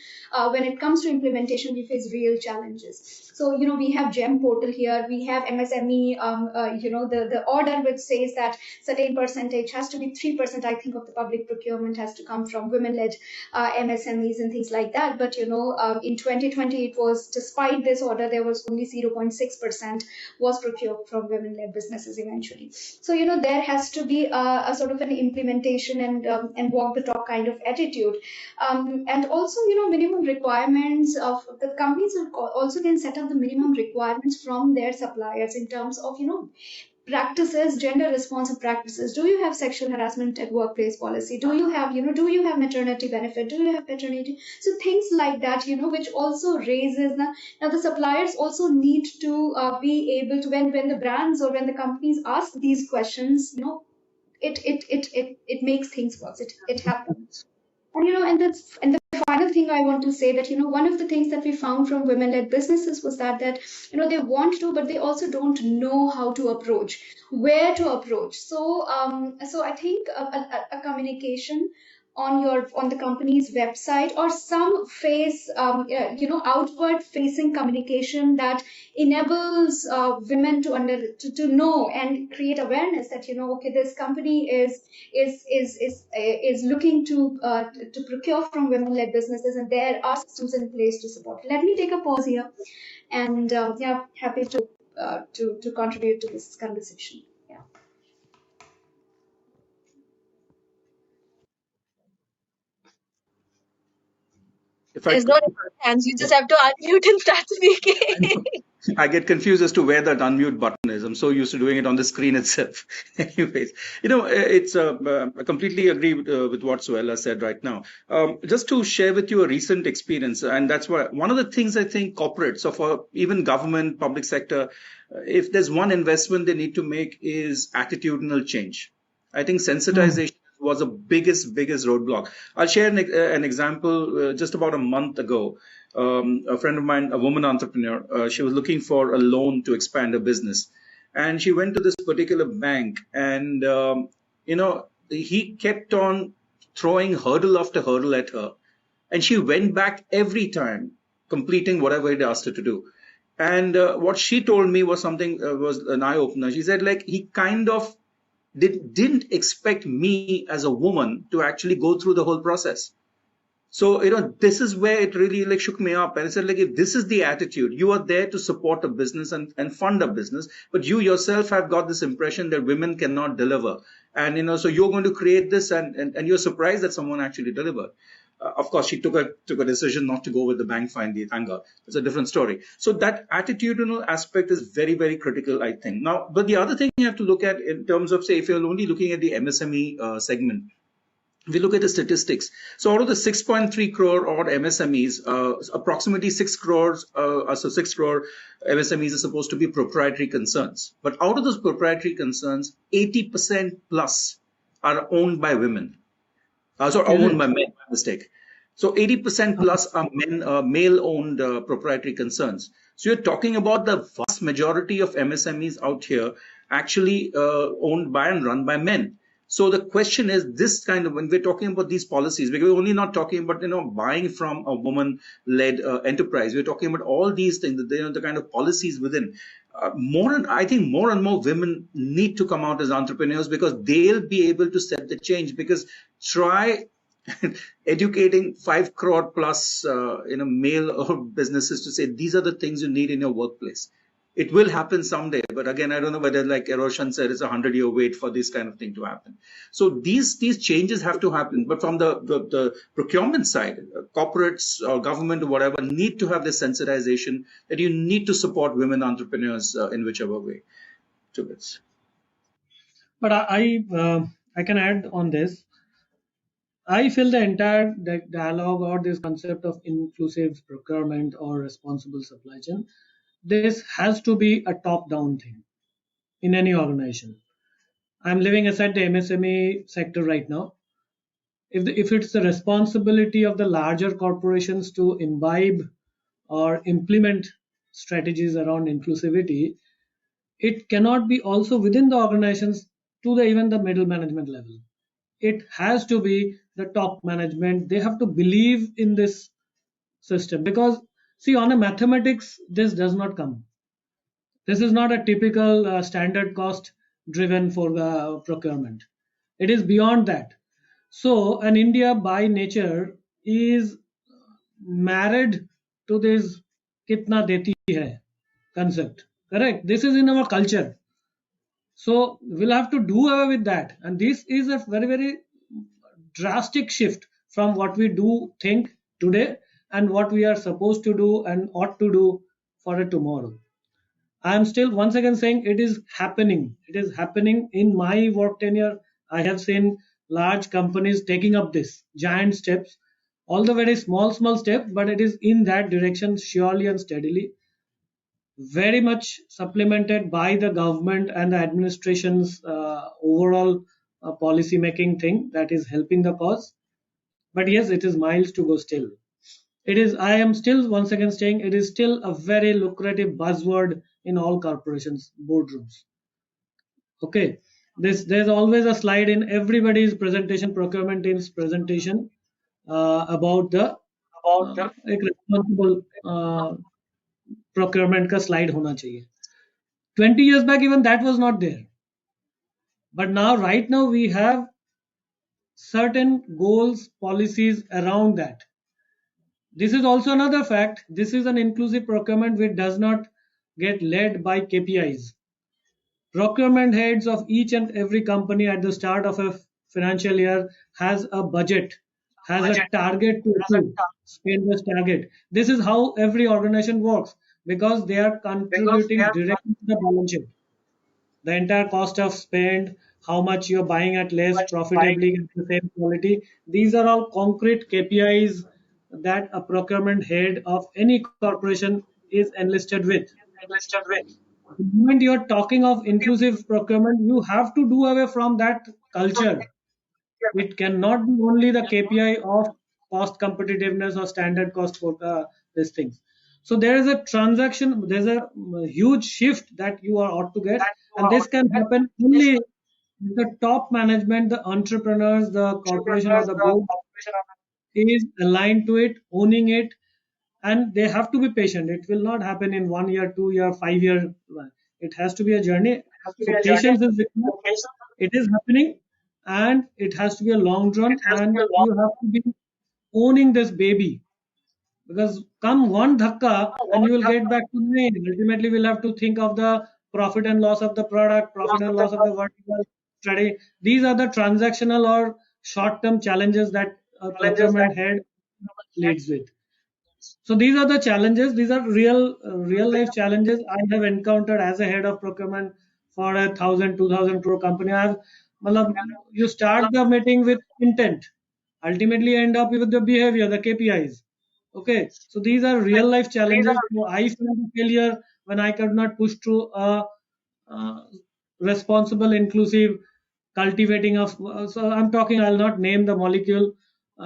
when it comes to implementation, we face real challenges. So, we have GEM portal here, we have MSME, the order which says that certain percentage has to be 3%, I think, of the public procurement has to come from women-led MSMEs and things like that. But, in 2020, it was, despite this order, there was only 0.6% was procured from women-led businesses eventually. So, there has to be a sort of an implementation and walk the talk kind of attitude. And also, minimum requirements of the companies also can set up the minimum requirements from their suppliers in terms of, practices, gender responsive practices. Do you have sexual harassment at workplace policy? Do you have, do you have maternity benefit? Do you have paternity? So things like that, which also raises now the suppliers also need to be able to, when the brands or when the companies ask these questions, it makes things work. It happens. And the final thing I want to say that, one of the things that we found from women-led businesses was that they want to, but they also don't know how to approach, where to approach. So I think a communication on the company's website, or some outward facing communication that enables women to know and create awareness that, okay, this company is looking to procure from women-led businesses, and there are systems in place to support. Let me take a pause here, and happy to contribute to this conversation. Yeah. There's no hands. You just have to unmute and start speaking. I get confused as to where that unmute button is. I'm so used to doing it on the screen itself. Anyways, it's I completely agree with what Suella said right now. Just to share with you a recent experience, and that's why one of the things I think corporates, or for even government, public sector, if there's one investment they need to make is attitudinal change. I think sensitization was the biggest roadblock. I'll share an example. Just about a month ago, a friend of mine, a woman entrepreneur, she was looking for a loan to expand her business, and she went to this particular bank, and he kept on throwing hurdle after hurdle at her, and she went back every time, completing whatever he asked her to do. And what she told me was something was an eye opener. She said, like, he kind of didn't expect me as a woman to actually go through the whole process. So, this is where it really shook me up. And I said, like, if this is the attitude, you are there to support a business and fund a business, but you yourself have got this impression that women cannot deliver. And, so you're going to create this, and you're surprised that someone actually delivered. Of course, she took a decision not to go with the bank finally, thank God. It's a different story. So that attitudinal aspect is very, very critical, I think. Now, but the other thing you have to look at in terms of, say, if you're only looking at the MSME segment, if you look at the statistics, so out of the 6.3 crore odd MSMEs, approximately 6 crore MSMEs are supposed to be proprietary concerns. But out of those proprietary concerns, 80% plus are owned by women. Owned by men, by mistake. So 80% plus are male-owned proprietary concerns. So you're talking about the vast majority of MSMEs out here actually owned by and run by men. So the question is, this kind of, when we're talking about these policies, we're only not talking about, buying from a woman-led enterprise. We're talking about all these things, the kind of policies within. I think more and more women need to come out as entrepreneurs, because they'll be able to set the change. Because try educating 5 crore plus, male or businesses to say, these are the things you need in your workplace. it will happen someday. But again, I don't know whether, like Eroshan said, it's a 100-year wait for this kind of thing to happen. So these changes have to happen. But from the procurement side, corporates or government or whatever need to have this sensitization that you need to support women entrepreneurs in whichever way. To this. But I can add on this. I feel the entire dialogue or this concept of inclusive procurement or responsible supply chain, this has to be a top-down thing in any organization. I'm living aside the MSME sector right now. If it's the responsibility of the larger corporations to imbibe or implement strategies around inclusivity, it cannot be also within the organizations to the even the middle management level. It has to be the top management. They have to believe in this system, because see, on a mathematics this does not come. This is not a typical standard cost driven for the procurement. It is beyond that. So, an India by nature is married to this kitna deti hai concept. Correct? This is in our culture. So, we'll have to do away with that. And this is a very, very drastic shift from what we do think today and what we are supposed to do and ought to do for a tomorrow. I am still once again saying it is happening. It is happening in my work tenure. I have seen large companies taking up this giant steps, although very small steps, but it is in that direction surely and steadily. Very much supplemented by the government and the administration's overall policy making thing that is helping the cause. But yes, it is miles to go still. It is, I am still once again saying it is still a very lucrative buzzword in all corporations boardrooms. Okay, there's always a slide in everybody's presentation, procurement team's presentation, about the एक responsible procurement का slide होना चाहिए. 20 years back even that was not there, but now right now we have certain goals, policies around that. This is also another fact. This is an inclusive procurement which does not get led by KPIs. Procurement heads of each and every company at the start of a financial year has a budget, has a target to achieve, spend this target. This is how every organization works, because they are contributing directly to the balance sheet. The entire cost of spend, how much you're buying at less profitably at the same quality. These are all concrete KPIs that a procurement head of any corporation is enlisted with. The moment you're talking of inclusive procurement, you have to do away from that culture. It cannot be only the KPI of cost competitiveness or standard cost for these things. So there is a transaction, there's a huge shift that you are ought to get, and this can happen only if the top management, the entrepreneurs, the corporation or the board is aligned to it, owning it, and they have to be patient. It will not happen in 1 year, 2 year, 5 year. It has to be a journey. So patience is required. It is happening, and it has to be a long run, and you have to be owning this baby, because come one dhakka and you will get back to me. Ultimately, we'll have to think of the profit and loss of the product, profit and loss of the vertical strategy. These are the transactional or short-term challenges that a procurement head leads with. So these are the challenges. These are real life challenges I have encountered as a head of procurement for a 1,000, 2,000 crore company. Matlab, you start the meeting with intent, ultimately end up with the behavior, the KPIs. Okay, so these are real life challenges. So I felt a failure when I could not push through a uh, responsible, inclusive cultivating of. So I'm talking. I'll not name the molecule.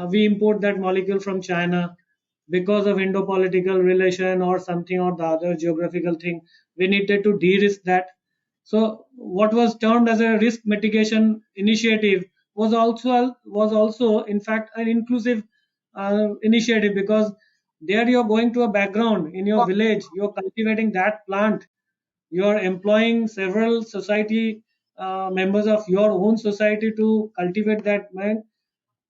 We import that molecule from China because of Indo-political relation or something or the other geographical thing. We needed to de-risk that. So what was termed as a risk mitigation initiative was also in fact an inclusive initiative, because there you're going to a background in your village, you're cultivating that plant, you are employing several society members of your own society to cultivate that land.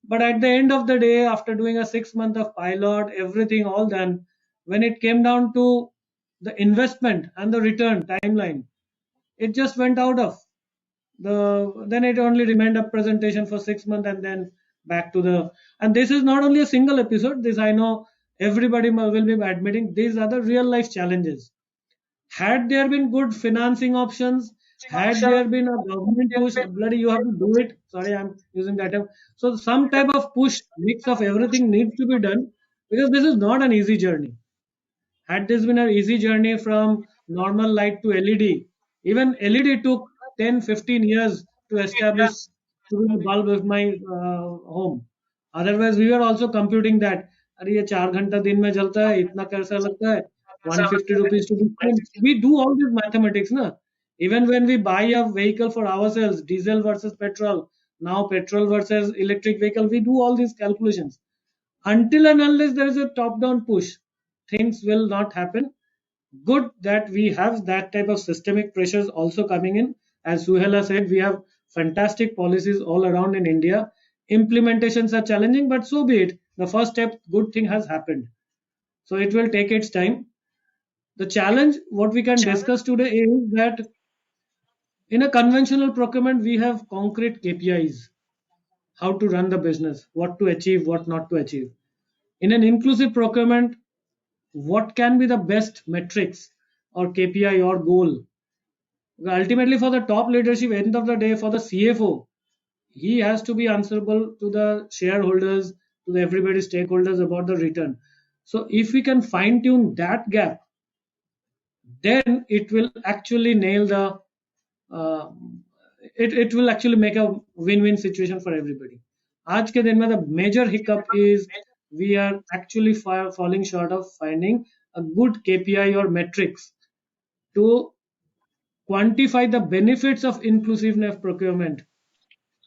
But at the end of the day, after doing a 6 month of pilot, everything all done, when it came down to the investment and the return timeline, it just went out of then it only remained a presentation for 6 months and then back to the. And this is not only a single episode. This, I know everybody will be admitting, these are the real life challenges. Had there been good financing options, had there been a government push, bloody you have to do it. Sorry, I'm using that term. So some type of push, mix of everything needs to be done, because this is not an easy journey. Had this been an easy journey from normal light to LED, even LED took 10, 15 years to establish to be the bulb of my home. Otherwise, we were also computing that. अरे ये 4 घंटा दिन में जलता है, इतना कैसा लगता है, 150 rupees to be spent. We do all these mathematics, na? Even when we buy a vehicle for ourselves, diesel versus petrol, now petrol versus electric vehicle, we do all these calculations. Until and unless there is a top-down push, things will not happen. Good that we have that type of systemic pressures also coming in. As Suhela said, we have fantastic policies all around in India. Implementations are challenging, but so be it. The first step, good thing has happened. So it will take its time. The challenge, what we can discuss today is that in a conventional procurement, we have concrete KPIs, how to run the business, what to achieve, what not to achieve. In an inclusive procurement, what can be the best metrics or KPI or goal? Ultimately, for the top leadership, end of the day, for the CFO, he has to be answerable to the shareholders, to the everybody stakeholders about the return. So if we can fine tune that gap, then it will actually nail the uh, it will actually make a win-win situation for everybody. आज के दिन में the major hiccup is we are actually falling short of finding a good KPI or metrics to quantify the benefits of inclusiveness procurement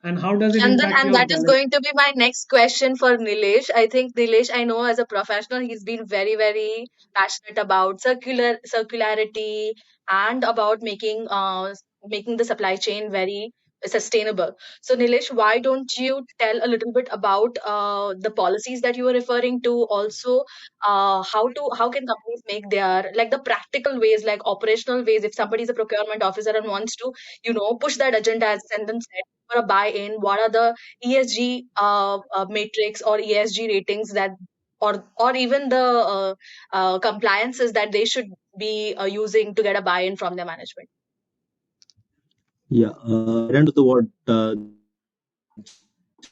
and how does it impact And your that is balance. going to be my next question for Nilesh. I think Nilesh, I know as a professional, he's been very, very passionate about circularity and about making the supply chain very sustainable. So Nilesh, why don't you tell a little bit about the policies that you were referring to? Also, how can companies make their, like, the practical ways, like operational ways, if somebody is a procurement officer and wants to, push that agenda as Sendan said, for a buy-in, what are the ESG matrix or ESG ratings that, or even the compliances that they should be using to get a buy-in from their management? Yeah, add on to what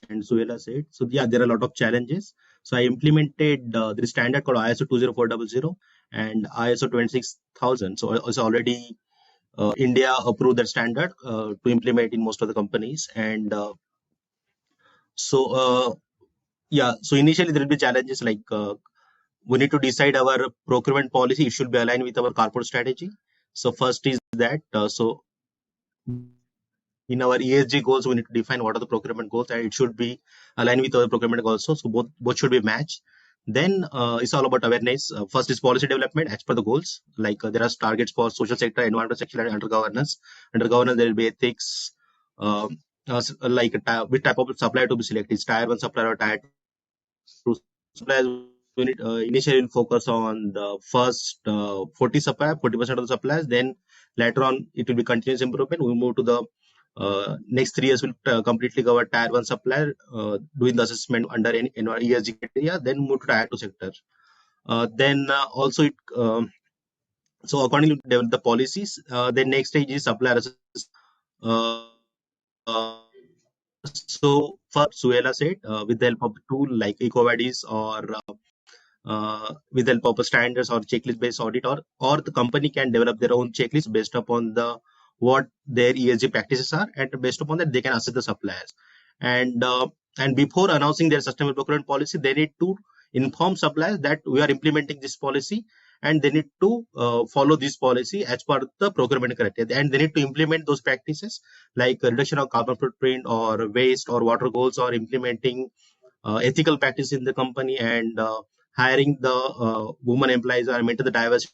and Suela said. So yeah, there are a lot of challenges. So I implemented the standard called ISO 20400 and ISO 26000. So it's already India approved that standard to implement in most of the companies. And yeah, so initially there will be challenges like we need to decide our procurement policy. It should be aligned with our corporate strategy. So first is that in our ESG goals, we need to define what are the procurement goals, and it should be aligned with our procurement goals also. So both should be matched. Then it's all about awareness. First is policy development as per the goals. Like there are targets for social sector, environmental sector, and under governance. Under governance, there will be ethics. Like which type of supplier to be selected, is tier 1 supplier or tier 2 suppliers. We need initially focus on the first 40 supplier, 40% of the suppliers. Then later on, it will be continuous improvement. We move to the next 3 years will completely cover tier 1 supplier, doing the assessment under any ESG criteria, then move to tier 2 sector. Then also it so accordingly develop the policies. Then next stage is supplier assessment. Uh, so first Suela said, with the help of a tool like EcoVadis or with the help of a standards or checklist based audit, or the company can develop their own checklist based upon the what their ESG practices are, and based upon that they can assess the suppliers. And before announcing their sustainable procurement policy, they need to inform suppliers that we are implementing this policy, and they need to follow this policy as per the procurement criteria, and they need to implement those practices like reduction of carbon footprint or waste or water goals, or implementing ethical practice in the company, and hiring the women employees or maintain the diversity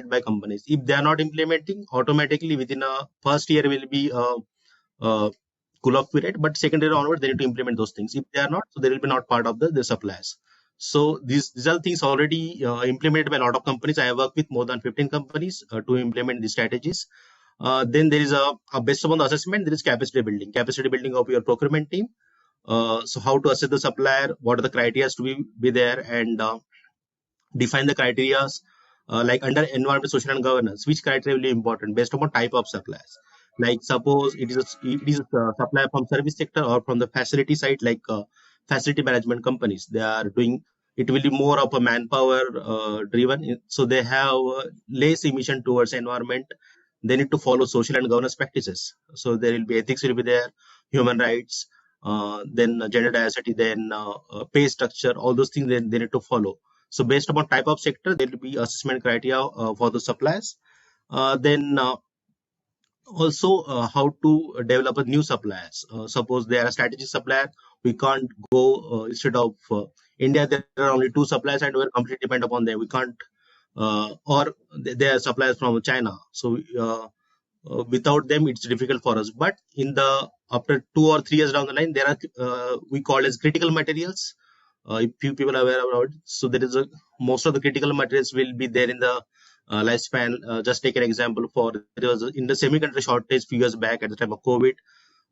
by companies. If they are not implementing, automatically within a first year will be a cool off period, but second year onward they need to implement those things. If they are not, so they will be not part of the suppliers. So these are things already implemented by a lot of companies. I have worked with more than 15 companies to implement these strategies. Then there is based upon the assessment, there is capacity building of your procurement team. So how to assess the supplier, what are the criteria to be there, and define the criteria like under environment, social, and governance, which criteria will be important based upon type of suppliers. Like suppose it is a supplier from service sector or from the facility side, like facility management companies. They are doing it will be more of a manpower driven, so they have less emission towards environment. They need to follow social and governance practices. So there will be ethics will be there, human rights, then gender diversity, then pay structure, all those things they need to follow. So based upon type of sector, there will be assessment criteria for the suppliers. Then also how to develop a new suppliers. Suppose they are a strategic supplier, we can't go instead of India. There are only two suppliers, and we're completely dependent upon them. We can't, or they are suppliers from China. So without them, it's difficult for us. But in the after 2 or 3 years down the line, there are we call as critical materials. If few people are aware about it. So there is a most of the critical materials will be there in the lifespan. Just take an example for there was in the semiconductor shortage few years back at the time of COVID,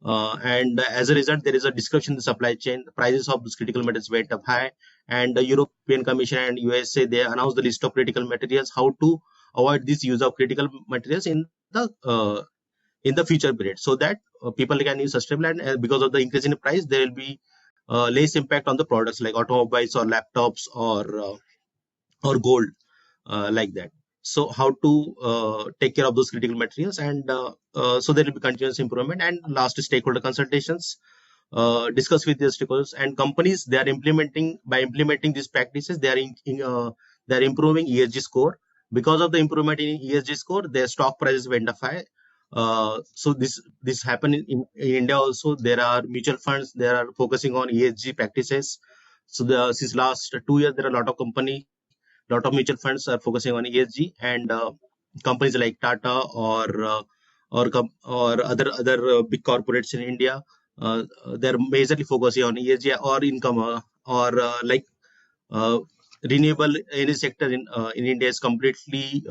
and as a result, there is a disruption in the supply chain. The prices of these critical materials went up high, and the European Commission and USA they announced the list of critical materials, how to avoid this use of critical materials in the future period, so that people can use sustainable, and because of the increase in price, there will be less impact on the products like automobiles or laptops or gold, like that. So how to take care of those critical materials, and so there will be continuous improvement. And last is stakeholder consultations. Discuss with the stakeholders and companies. They are implementing these practices. They are improving ESG score. Because of the improvement in ESG score, their stock prices went up high. So this happened in India also. There are mutual funds. They are focusing on ESG practices. So since last 2 years, there are a lot of mutual funds are focusing on ESG, and companies like Tata or other big corporates in India, they're majorly focusing on ESG or income, or like uh, renewable energy sector in India is completely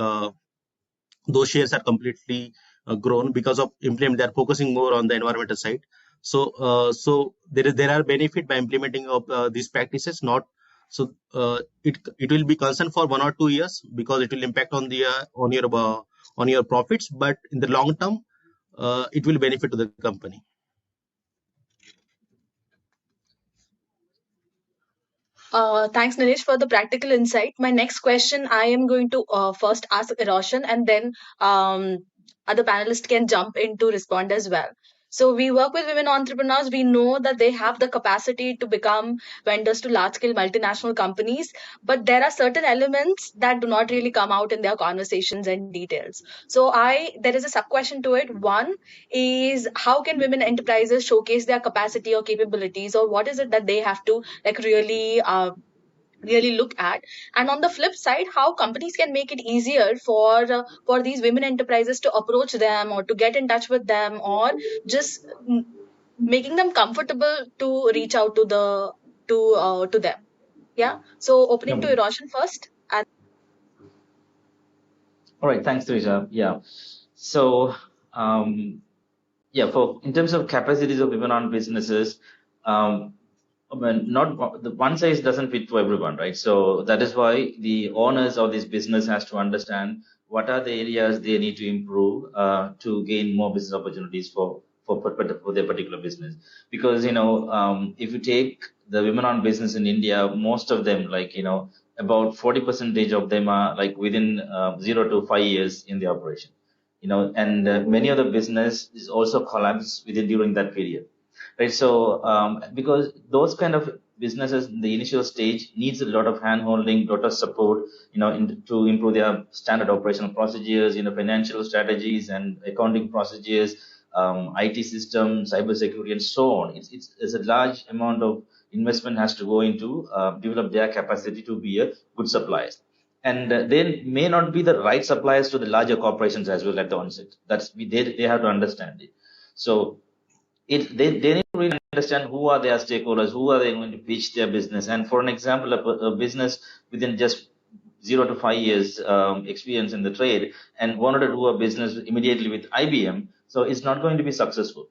those shares are completely grown because of implement. They are focusing more on the environmental side. So there are benefit by implementing of these practices. Not so it will be concern for 1 or 2 years because it will impact on your profits, but in the long term, it will benefit to the company. Thanks, Nilesh, for the practical insight. My next question, I am going to first ask Roshan, and then other panelists can jump in to respond as well. So we work with women entrepreneurs. We know that they have the capacity to become vendors to large-scale multinational companies, but there are certain elements that do not really come out in their conversations and details. So there is a sub-question to it. One is, how can women enterprises showcase their capacity or capabilities, or what is it that they have to like really look at? And on the flip side, how companies can make it easier for these women enterprises to approach them or to get in touch with them, or just making them comfortable to reach out to them. Yeah, so opening to Roshan first. And All right, thanks, Trisha. Yeah. So, yeah, for in terms of capacities of women-owned businesses, I mean, not the one size doesn't fit to everyone, right? So that is why the owners of this business has to understand what are the areas they need to improve to gain more business opportunities for their particular business. Because if you take the women-owned business in India, most of them, like about 40% of them are like within 0 to 5 years in the operation. And many of the business is also collapsed within during that period, right? So because those kind of businesses in the initial stage needs a lot of hand holding, lot of support, to improve their standard operational procedures, financial strategies and accounting procedures, IT systems, cyber security, and so on. It's a large amount of investment has to go into develop their capacity to be a good suppliers. And they may not be the right suppliers to the larger corporations as well at the onset. They have to understand it. So they need to really understand who are their stakeholders, who are they going to pitch their business. And for an example, a business within just 0 to 5 years experience in the trade and wanted to do a business immediately with IBM, so it's not going to be successful,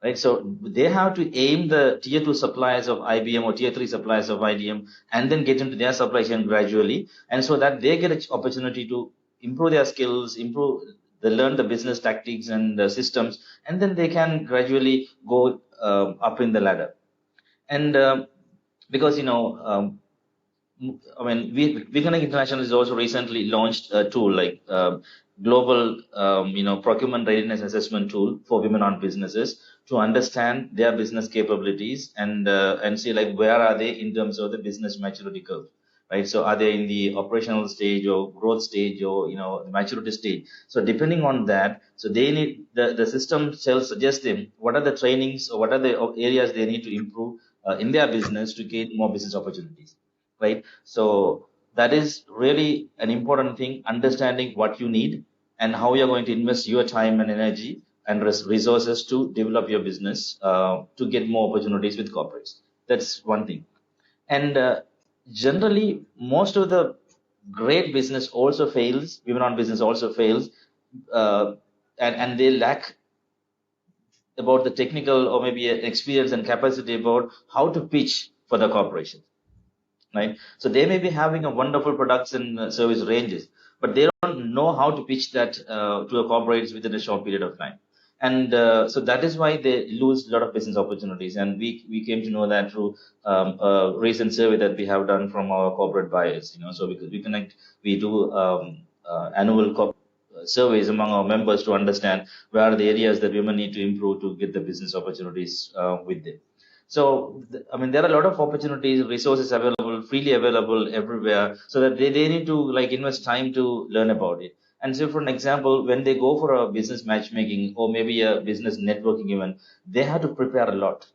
right? So they have to aim the tier 2 suppliers of IBM or tier 3 suppliers of IBM and then get into their supply chain gradually, and so that they get an opportunity to improve their skills, they learn the business tactics and the systems, and then they can gradually go up in the ladder. And because I mean, WeConnect International has also recently launched a tool like global, procurement readiness assessment tool for women-owned businesses to understand their business capabilities and see like where are they in terms of the business maturity curve, right? So are they in the operational stage or growth stage or the maturity stage? So depending on that, so they need the system shall suggest them what are the trainings or what are the areas they need to improve in their business to gain more business opportunities, right? So that is really an important thing, understanding what you need and how you're going to invest your time and energy and resources to develop your business to get more opportunities with corporates. That's one thing. And generally, most of the great business also fails, women-owned business also fails, and they lack about the technical or maybe experience and capacity about how to pitch for the corporation, right? So they may be having a wonderful products and service ranges, but they don't know how to pitch that to a corporates within a short period of time. And so that is why they lose a lot of business opportunities. And we came to know that through a recent survey that we have done from our corporate buyers. So because we do annual surveys among our members to understand where are the areas that women need to improve to get the business opportunities with them. So, I mean, there are a lot of opportunities, resources available, freely available everywhere, so that they need to like invest time to learn about it. And so, for an example, when they go for a business matchmaking or maybe a business networking event, they have to prepare a lot,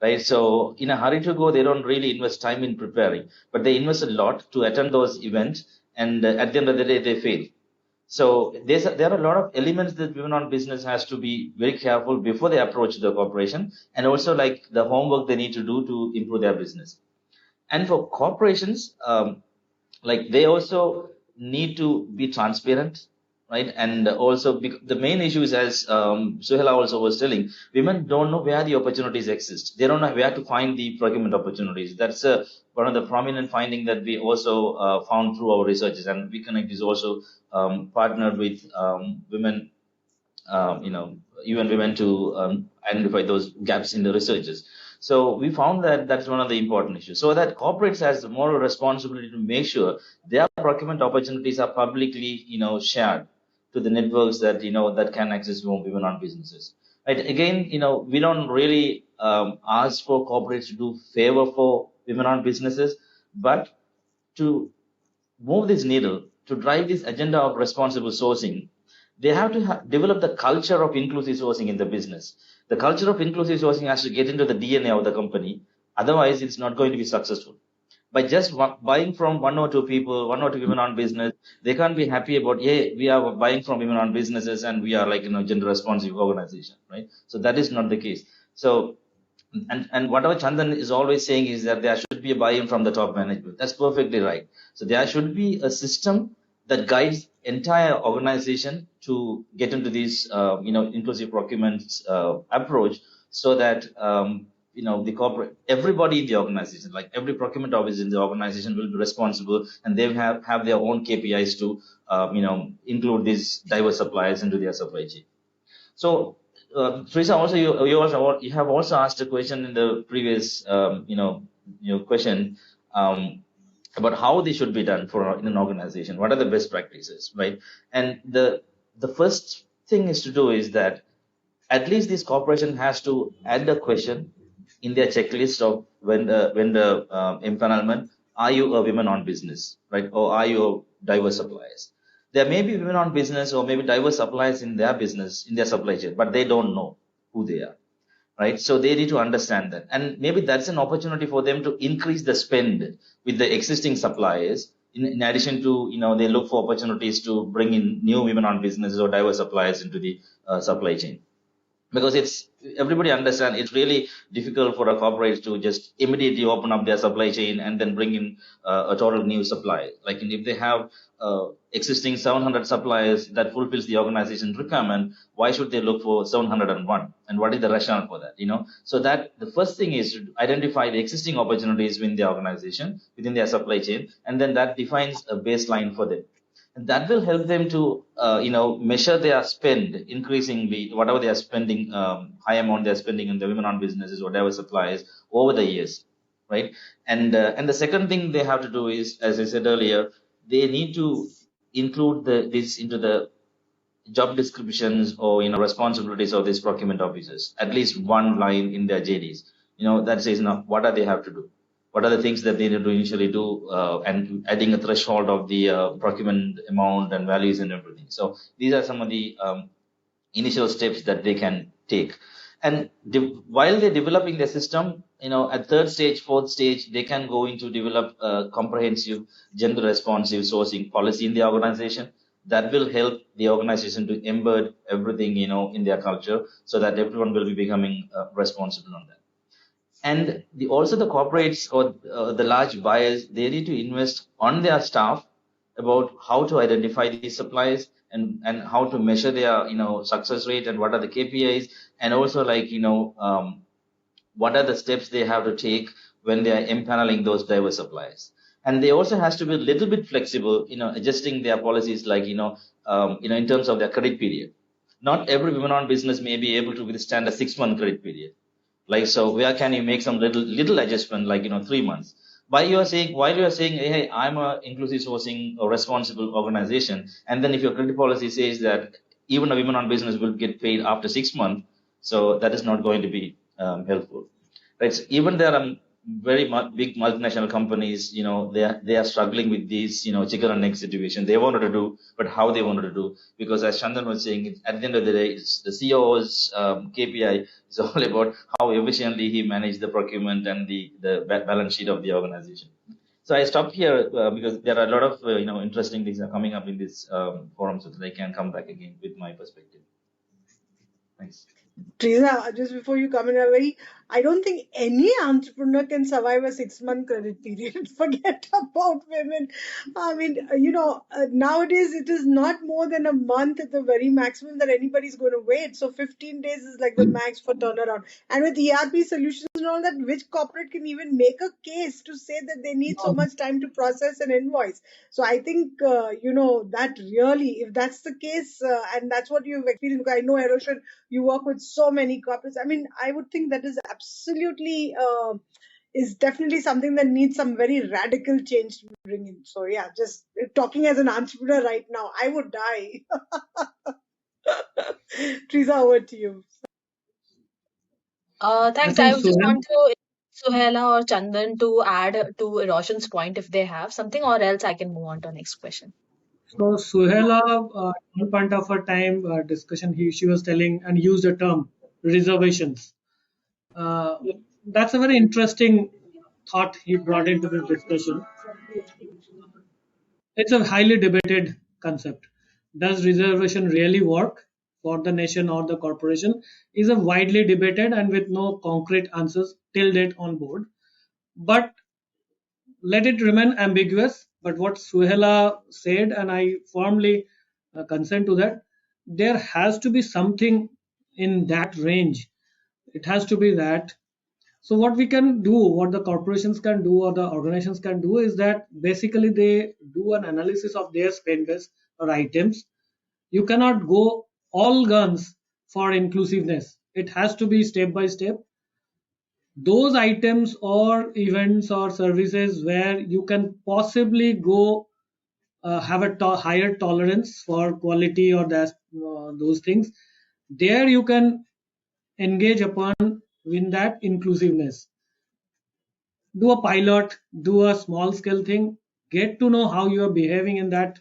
right? So, in a hurry to go, they don't really invest time in preparing, but they invest a lot to attend those events, and at the end of the day, they fail. So there are a lot of elements that women-owned business has to be very careful before they approach the corporation, and also like the homework they need to do to improve their business. And for corporations, like they also need to be transparent, right? And also the main issue is, as Suhela also was telling, women don't know where the opportunities exist. They don't know where to find the procurement opportunities. That's one of the prominent finding that we also found through our researches. And WeConnect is also partnered with women, UN Women to identify those gaps in the researches. So we found that that's one of the important issues. So that corporates has the moral responsibility to make sure their procurement opportunities are publicly, shared to the networks that that can access women-owned businesses. Right? Again, we don't really ask for corporates to do favor for women-owned businesses, but to move this needle, to drive this agenda of responsible sourcing, they have to develop the culture of inclusive sourcing in the business. The culture of inclusive sourcing has to get into the DNA of the company. Otherwise, it's not going to be successful. By just buying from one or two people, one or two women-owned business, they can't be happy about, yeah, we are buying from women-owned businesses and we are like, gender responsive organization, right? So that is not the case. So, and whatever Chandan is always saying is that there should be a buy-in from the top management. That's perfectly right. So there should be a system that guides entire organization to get into this, inclusive procurement approach, so that the corporate, everybody in the organization, like every procurement office in the organization, will be responsible, and they have their own KPIs to include these diverse suppliers into their supply chain. So, Teresa, also you have also asked a question in the previous question about how they should be done in an organization. What are the best practices, right? And the first thing is to do is that at least this corporation has to add a question in their checklist of when the empanelment: are you a women-owned business, right? Or are you diverse suppliers? There may be women-owned business or maybe diverse suppliers in their business, in their supply chain, but they don't know who they are, right? So they need to understand that. And maybe that's an opportunity for them to increase the spend with the existing suppliers. In addition to, they look for opportunities to bring in new women-owned businesses or diverse suppliers into the supply chain. because it's everybody understand it's really difficult for a corporate to just immediately open up their supply chain and then bring in a total new supply. Like if they have existing 700 suppliers that fulfills the organization's requirement, why should they look for 701? And what is the rationale for that? So that the first thing is to identify the existing opportunities within the organization, within their supply chain, and then that defines a baseline for them. And that will help them to measure their spend increasingly, whatever they are spending, high amount they're spending in the women on businesses, whatever supplies over the years, right? And the second thing they have to do is, as I said earlier, they need to include this into the job descriptions or responsibilities of these procurement officers, at least one line in their JDs, that says now what are they have to do, what are the things that they need to initially do, and adding a threshold of the procurement amount and values and everything. So these are some of the initial steps that they can take. And while they're developing the system, at third stage, fourth stage, they can go into develop a comprehensive gender responsive sourcing policy in the organization that will help the organization to embed everything, in their culture, so that everyone will be becoming responsible on that. And also the corporates or the large buyers, they need to invest on their staff about how to identify these suppliers and how to measure their success rate and what are the KPIs, and also what are the steps they have to take when they are empaneling those diverse suppliers. And they also has to be a little bit flexible, adjusting their policies, in terms of their credit period. Not every women on business may be able to withstand a 6-month credit period. So where can you make some little adjustment, 3 months? While you are saying, hey, I'm a inclusive sourcing or responsible organization, and then if your credit policy says that even a women on business will get paid after 6 months, so that is not going to be helpful, right? So even there are very big multinational companies, they are struggling with these, chicken and egg situation. They wanted to do, but how they wanted to do, because as Chandan was saying, at the end of the day, it's the CEO's KPI is all about how efficiently he managed the procurement and the balance sheet of the organization. So I stopped here because there are a lot of interesting things are coming up in this forum, so that I can come back again with my perspective. Thanks. Teresa, just before you come in, I don't think any entrepreneur can survive a 6-month credit period. Forget about women. I mean, nowadays it is not more than a month at the very maximum that anybody's going to wait. So 15 days is like the max for turnaround. And with ERP solutions and all that, which corporate can even make a case to say that they need so much time to process an invoice? So I think, that really, if that's the case, and that's what you've experienced, because I know, Eroshan, you work with so many corporates. I mean, I would think that is absolutely is definitely something that needs some very radical change to bring in. So yeah, just talking as an entrepreneur right now, I would die. Teresa, over to you. Thanks. think I would just want to Suhela or Chandan to add to Roshan's point if they have something, or else I can move on to the next question. So Suhela, one point of a time discussion, she was telling and used the term reservations. That's a very interesting thought he brought into this discussion. It's a highly debated concept. Does reservation really work for the nation or the corporation? Is a widely debated and with no concrete answers till date on board. But let it remain ambiguous. But what Suhela said, and I firmly consent to that, there has to be something in that range. It has to be that. So what we can do, what the corporations can do or the organizations can do, is that basically they do an analysis of their spend base or items. You cannot go all guns for inclusiveness. It has to be step by step. Those items or events or services where you can possibly go have a higher tolerance for quality or those things, there you can engage upon in that inclusiveness. Do a pilot, do a small scale thing, get to know how you are behaving in that.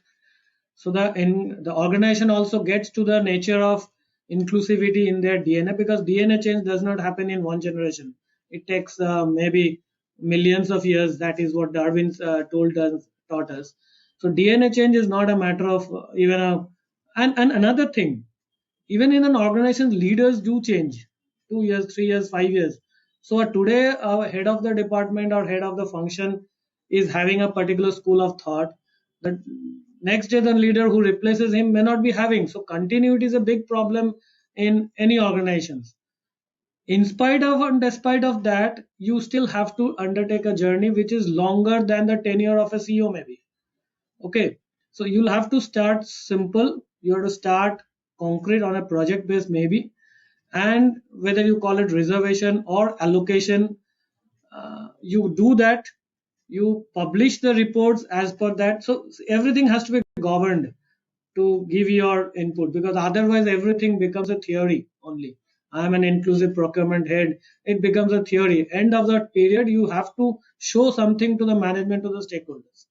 So the organization also gets to the nature of inclusivity in their DNA, because DNA change does not happen in one generation. It takes maybe millions of years. That is what Darwin taught us. So DNA change is not a matter of even a. And another thing, even in an organization, leaders do change. 2 years, 3 years, 5 years. So today, our head of the department or head of the function is having a particular school of thought. The next day, the leader who replaces him may not be having. So continuity is a big problem in any organizations. In spite of and despite of that, you still have to undertake a journey which is longer than the tenure of a CEO maybe. Okay, so you'll have to start simple. You have to start concrete on a project base maybe, and whether you call it reservation or allocation, you do that. You publish the reports as per that. So everything has to be governed to give your input, because otherwise everything becomes a theory only. I'm an inclusive procurement head. It becomes a theory. End of that period, you have to show something to the management, to the stakeholders.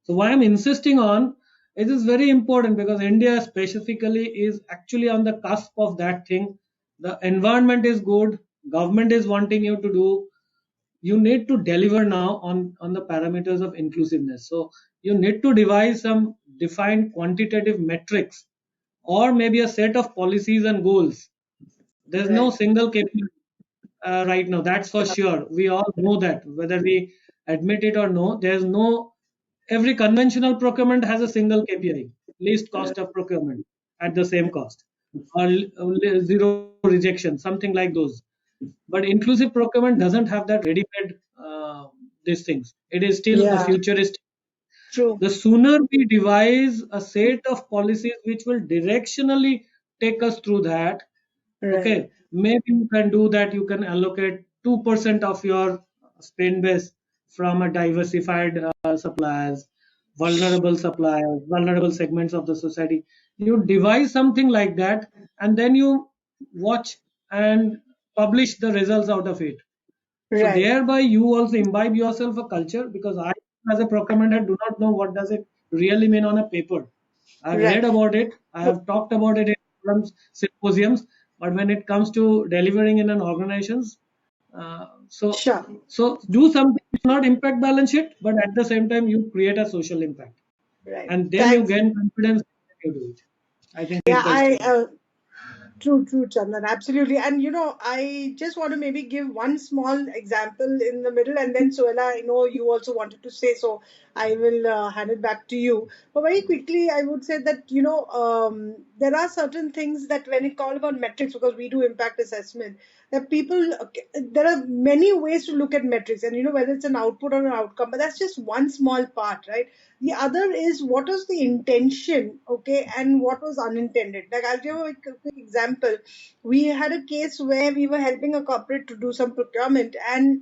So why I'm insisting on it is very important, because India specifically is actually on the cusp of that thing. The environment is good, government is wanting you to do. You need to deliver now on the parameters of inclusiveness. So you need to devise some defined quantitative metrics, or maybe a set of policies and goals. There's no Right. single KPI right now, that's for sure. We all know that, whether we admit it or no. There's no Every conventional procurement has a single KPI, least cost of procurement at the same cost, or zero rejection, something like those. But inclusive procurement doesn't have that ready-made these things. It is still a Yeah. futuristic. True. The sooner we devise a set of policies which will directionally take us through that, Right. okay, maybe you can do that. You can allocate 2% of your spend base from a diversified suppliers, vulnerable segments of the society. You devise something like that, and then you watch and publish the results out of it. So Right. thereby you also imbibe yourself a culture, because I, as a procurement head, do not know what does it really mean on a paper. I've Right. read about it, I So, have talked about it in forums, symposiums, but when it comes to delivering in an organizations, uh, so sure. so do something which not impact balance sheet, but at the same time you create a social impact, Right. and then you Thanks. gain confidence when you do it. I think Yeah, simple I story. true, true, Chandan, absolutely. And I just want to maybe give one small example in the middle, and then Suela, I know you also wanted to say, so I will hand it back to you. But very quickly, I would say that there are certain things that when it call about metrics, because we do impact assessment, that people there are many ways to look at metrics, and whether it's an output or an outcome, but that's just one small part, right? The other is what is the intention, okay, and what was unintended. Like I'll give a quick example. We had a case where we were helping a corporate to do some procurement, and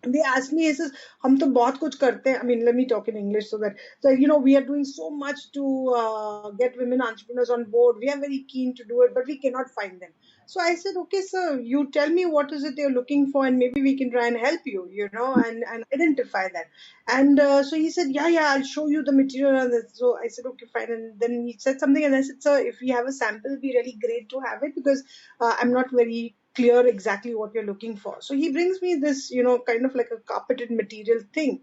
they asked me, he says, हम तो बहुत कुछ करते हैं. I mean, let me talk in English so that, so we are doing so much to get women entrepreneurs on board. We are very keen to do it, but we cannot find them. So I said, okay, sir, you tell me what is it you're looking for, and maybe we can try and help you, and identify that. And so he said, yeah, I'll show you the material. And so I said, okay, fine. And then he said something, and I said, sir, if you have a sample, it'd be really great to have it, because I'm not very clear exactly what you're looking for. So he brings me this, kind of like a carpeted material thing.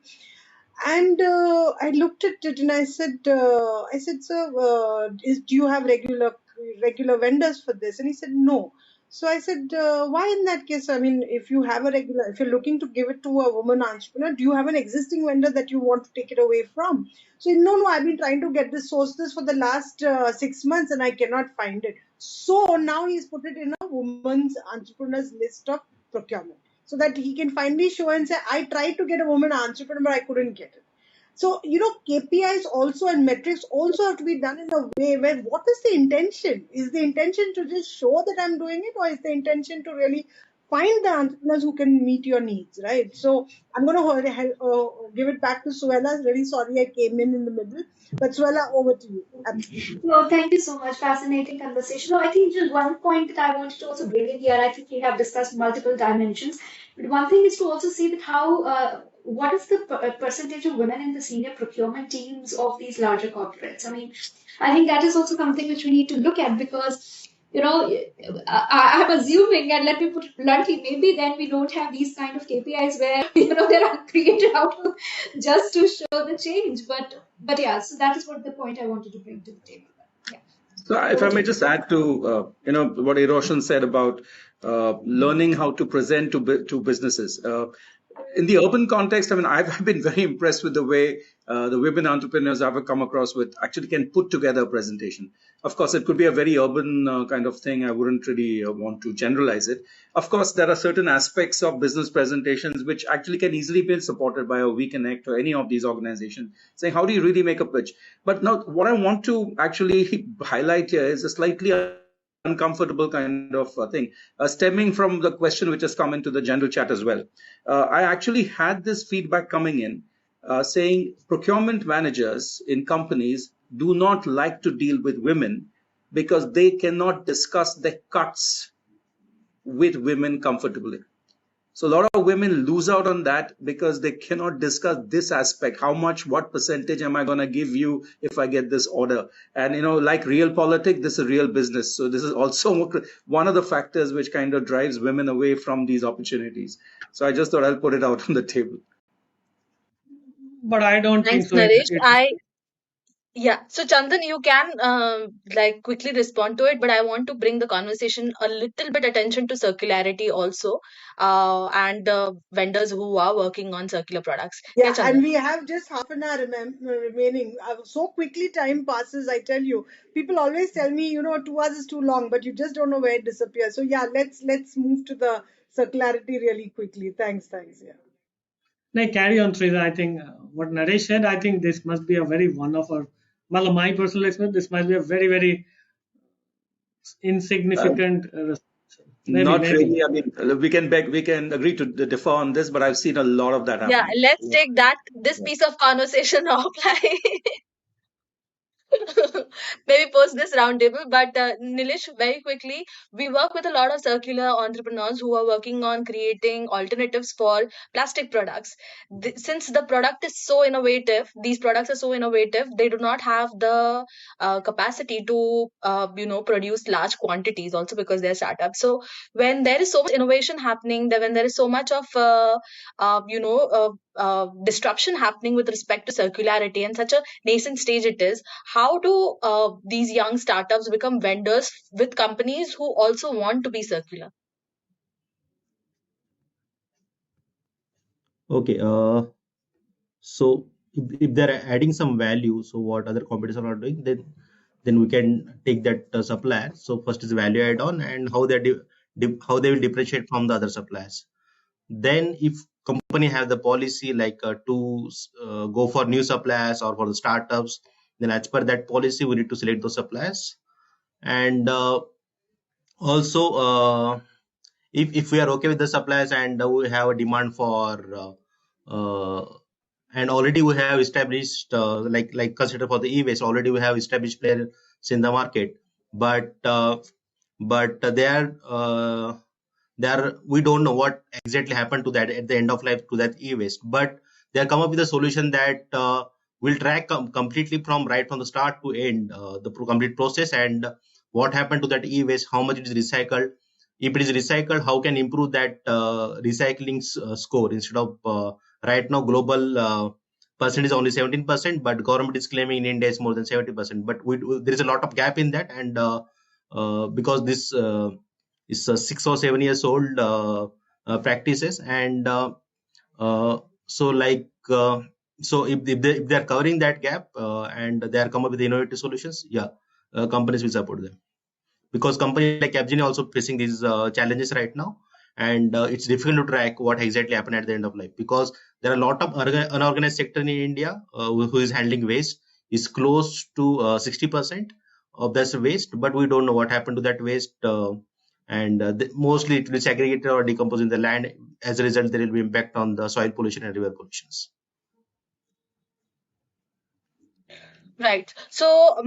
And I looked at it and I said, sir, do you have regular vendors for this? And he said, no. So I said, why in that case? I mean, if you're looking to give it to a woman entrepreneur, do you have an existing vendor that you want to take it away from? So no, I've been trying to get source this for the last 6 months and I cannot find it. So now he's put it in a woman's entrepreneurs list of procurement, so that he can finally show and say, I tried to get a woman entrepreneur, but I couldn't get it. So, KPIs also and metrics also have to be done in a way where what is the intention? Is the intention to just show that I'm doing it, or is the intention to really find the entrepreneurs who can meet your needs, right? So I'm going to give it back to Suela. Really sorry I came in the middle. But Suela, over to you. Absolutely. Well, thank you so much. Fascinating conversation. No, I think just one point that I wanted to also bring in here. I think we have discussed multiple dimensions, but one thing is to also see that how what is the percentage of women in the senior procurement teams of these larger corporates? I mean, I think that is also something which we need to look at, because I'm assuming, and let me put it bluntly, maybe then we don't have these kind of KPIs where they're created out of just to show the change. But yeah, so that is what the point I wanted to bring to the table. Yeah. So if I may just add to what Eroshan said about learning how to present to businesses. In the urban context, I mean, I've been very impressed with the way the women entrepreneurs I've come across with actually can put together a presentation. Of course, it could be a very urban kind of thing. I wouldn't really want to generalize it. Of course, there are certain aspects of business presentations which actually can easily be supported by a WeConnect or any of these organizations, saying how do you really make a pitch. But now, what I want to actually highlight here is a slightly uncomfortable kind of thing, stemming from the question which has come into the general chat as well. I actually had this feedback coming in saying procurement managers in companies do not like to deal with women because they cannot discuss the cuts with women comfortably. So a lot of women lose out on that because they cannot discuss this aspect. How much, what percentage am I going to give you if I get this order? And, like real politics, this is real business. So this is also one of the factors which kind of drives women away from these opportunities. So I just thought I'll put it out on the table. But I don't think Thanks, so. Naresh. Yeah, so Chandan, you can quickly respond to it, but I want to bring the conversation a little bit attention to circularity also, and the vendors who are working on circular products. Yeah, Yeah, and Chandan. we have just half an hour remaining. So quickly time passes, I tell you. People always tell me, 2 hours is too long, but you just don't know where it disappears. So yeah, let's move to the circularity really quickly. Thanks. Yeah. No, carry on, Teresa. I think what Naresh said, I think this must be a very one of our, well, my personal experience, this must be a very, very insignificant Not maybe. really. I mean, we can agree to differ on this, but I've seen a lot of that Yeah, happening. let's take this piece of conversation offline. Maybe post this roundtable. But Nilish, very quickly, we work with a lot of circular entrepreneurs who are working on creating alternatives for plastic products. Since the product is so innovative, these products are so innovative, they do not have the capacity to, produce large quantities. Also because they're startups. So when there is so much innovation happening, when there is so much of disruption happening with respect to circularity and such a nascent stage it is, how do these young startups become vendors with companies who also want to be circular? Okay. So if they're adding some value, so what other competitors are not doing, then we can take that supplier. So first is value add on and how how they will differentiate from the other suppliers. Then if company have the policy like to go for new suppliers or for the startups, then as per that policy we need to select those suppliers. And also if we are okay with the suppliers and we have a demand for and already we have established like consider for the e-waste, already we have established players in the market, but they are we don't know what exactly happened to that at the end of life to that e-waste, but they have come up with a solution that will track completely from the start to end the complete process, and what happened to that e-waste, how much it is recycled, if it is recycled, how can improve that recycling score. Instead of right now global percent is only 17%, but government is claiming in India is more than 70%, but there is a lot of gap in that. And because this is 6 or 7 years old practices, and so so if they are covering that gap and they are come up with innovative solutions, companies will support them, because companies like Capgemini also facing these challenges right now, and it's difficult to track what exactly happened at the end of life, because there are a lot of unorganized sector in India who is handling waste is close to 60% of this waste, but we don't know what happened to that waste, and mostly it will be segregated or decomposed in the land. As a result, there will be impact on the soil pollution and river pollutions. Right. So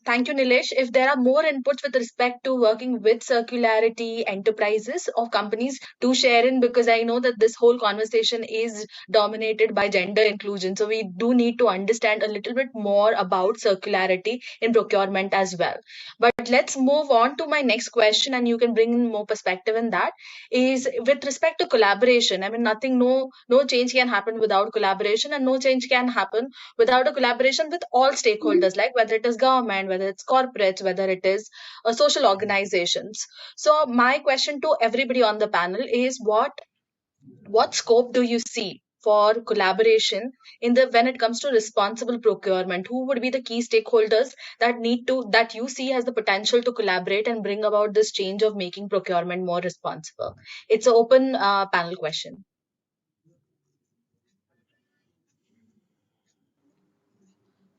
thank you, Nilesh. If there are more inputs with respect to working with circularity enterprises or companies, to share in, because I know that this whole conversation is dominated by gender inclusion. So we do need to understand a little bit more about circularity in procurement as well. But let's move on to my next question, and you can bring in more perspective in that. Is with respect to collaboration. I mean, no change can happen without collaboration, and no change can happen without a collaboration with all stakeholders, like whether it is government, whether it's corporates, whether it is social organizations. So my question to everybody on the panel is, what scope do you see for collaboration in the when it comes to responsible procurement? Who would be the key stakeholders that you see has the potential to collaborate and bring about this change of making procurement more responsible? It's an open panel question.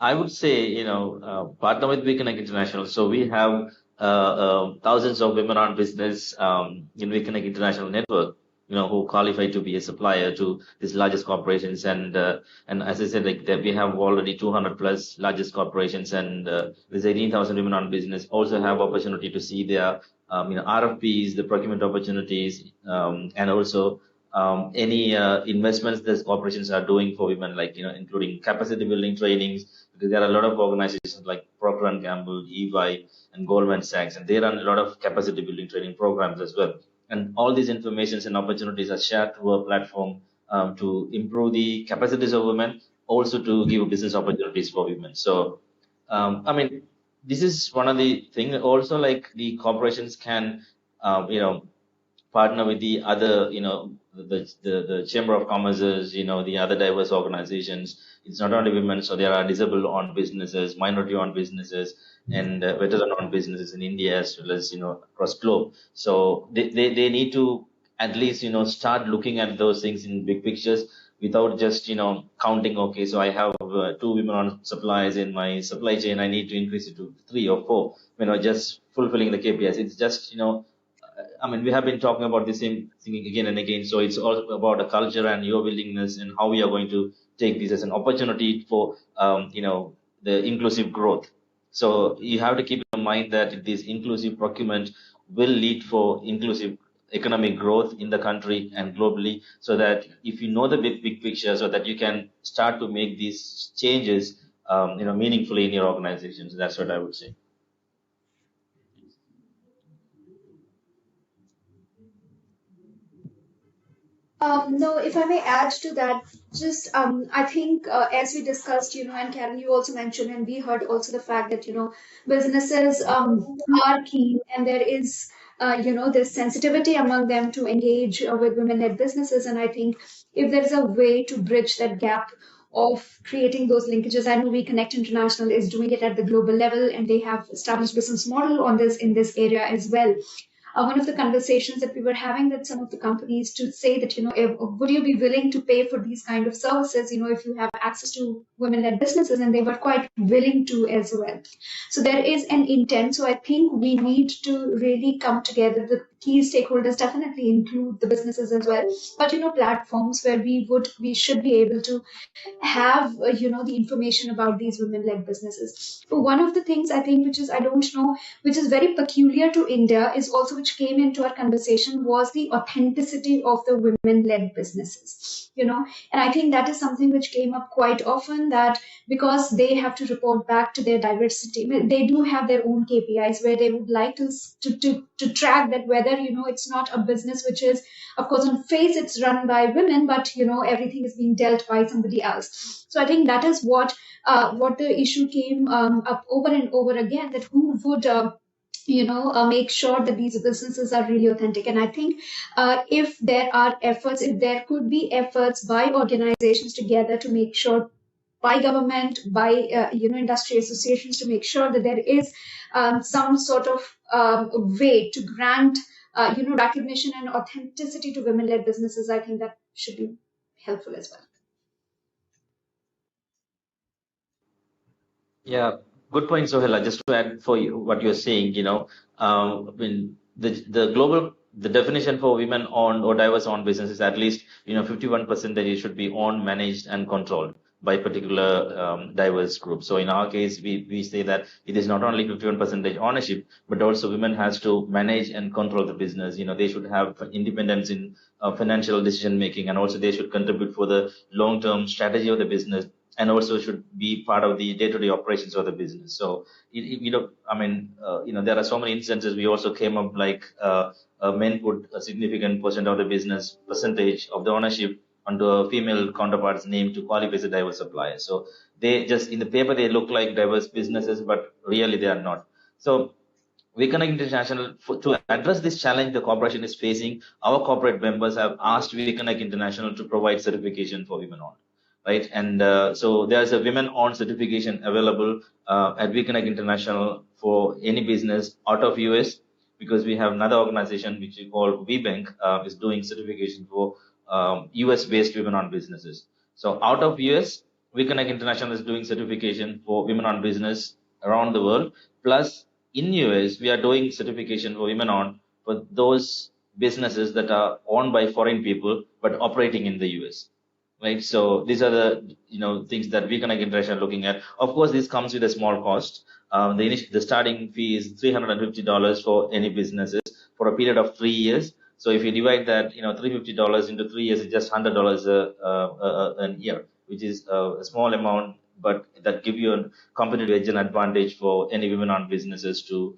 I would say, partner with WeConnect International. So we have thousands of women-owned business in WeConnect International network, who qualify to be a supplier to these largest corporations. And as I said, like that, we have already 200 plus largest corporations, and this 18,000 women-owned business also have opportunity to see their, RFPs, the procurement opportunities, and also any investments that corporations are doing for women, like including capacity building trainings, because there are a lot of organizations like Procter and Gamble, EY, and Goldman Sachs, and they run a lot of capacity building training programs as well. And all these informations and opportunities are shared through a platform to improve the capacities of women, also to give business opportunities for women. So, this is one of the things. Also, like the corporations can, partner with the other, the Chamber of Commerce's, the other diverse organizations. It's not only women, so there are disabled-owned businesses, minority-owned businesses, and veteran-owned businesses in India as well as, across globe. So they need to at least, start looking at those things in big pictures without just, counting, okay, so I have 2 women-owned suppliers in my supply chain, I need to increase it to 3 or 4, just fulfilling the KPIs. It's just, we have been talking about the same thing again and again. So it's all about a culture and your willingness and how we are going to take this as an opportunity for, the inclusive growth. So you have to keep in mind that this inclusive procurement will lead for inclusive economic growth in the country and globally. So that if you know the big picture, so that you can start to make these changes, meaningfully in your organizations. That's what I would say. No, if I may add to that, just I think as we discussed, and Karen, you also mentioned, and we heard also the fact that businesses are keen, and there is this sensitivity among them to engage with women-led businesses, and I think if there is a way to bridge that gap of creating those linkages, I know We Connect International is doing it at the global level, and they have established business model on this in this area as well. One of the conversations that we were having with some of the companies to say that, would you be willing to pay for these kind of services, if you have access to women-led businesses, and they were quite willing to as well. So there is an intent. So I think we need to really come together. The key stakeholders definitely include the businesses as well, but, platforms where we should be able to have the information about these women-led businesses. So one of the things I think, which is I don't know, which is very peculiar to India, is also which came into our conversation, was the authenticity of the women-led businesses. And I think that is something which came up quite often, that because they have to report back to their diversity, they do have their own KPIs where they would like to track that whether it's not a business which is, of course, on face it's run by women, but everything is being dealt by somebody else. So I think that is what the issue came up over and over again, that who would make sure that these businesses are really authentic. And I think if there could be efforts by organizations together to make sure, by government, by industry associations, to make sure that there is some sort of way to grant recognition and authenticity to women-led businesses, I think that should be helpful as well. Yeah, good point, Sohela. Just to add for you what you're saying, when the definition for women-owned or diverse-owned businesses, at least 51% that it should be owned, managed, and controlled by particular diverse group. So in our case, we say that it is not only 51% ownership, but also women has to manage and control the business. They should have independence in financial decision making, and also they should contribute for the long-term strategy of the business, and also should be part of the day-to-day operations of the business. So, there are so many instances. We also came up like men put a significant percentage of the ownership onto a female counterpart's name to qualify as a diverse supplier. So they just in the paper they look like diverse businesses, but really they are not. So WeConnect International, to address this challenge the corporation is facing, our corporate members have asked WeConnect International to provide certification for women-owned, right? And so there's a women-owned certification available at WeConnect International for any business out of US, because we have another organization which we call WeBank is doing certification for US-based women-owned businesses. So out of US, WeConnect International is doing certification for women-owned business around the world. Plus, in US, we are doing certification for women-owned for those businesses that are owned by foreign people but operating in the US. Right. So these are the things that WeConnect International are looking at. Of course, this comes with a small cost. The starting fee is $350 for any businesses for a period of 3 years. So if you divide that, $350 into 3 years is just $100 a year, which is a small amount, but that give you a competitive edge and advantage for any women-owned businesses to,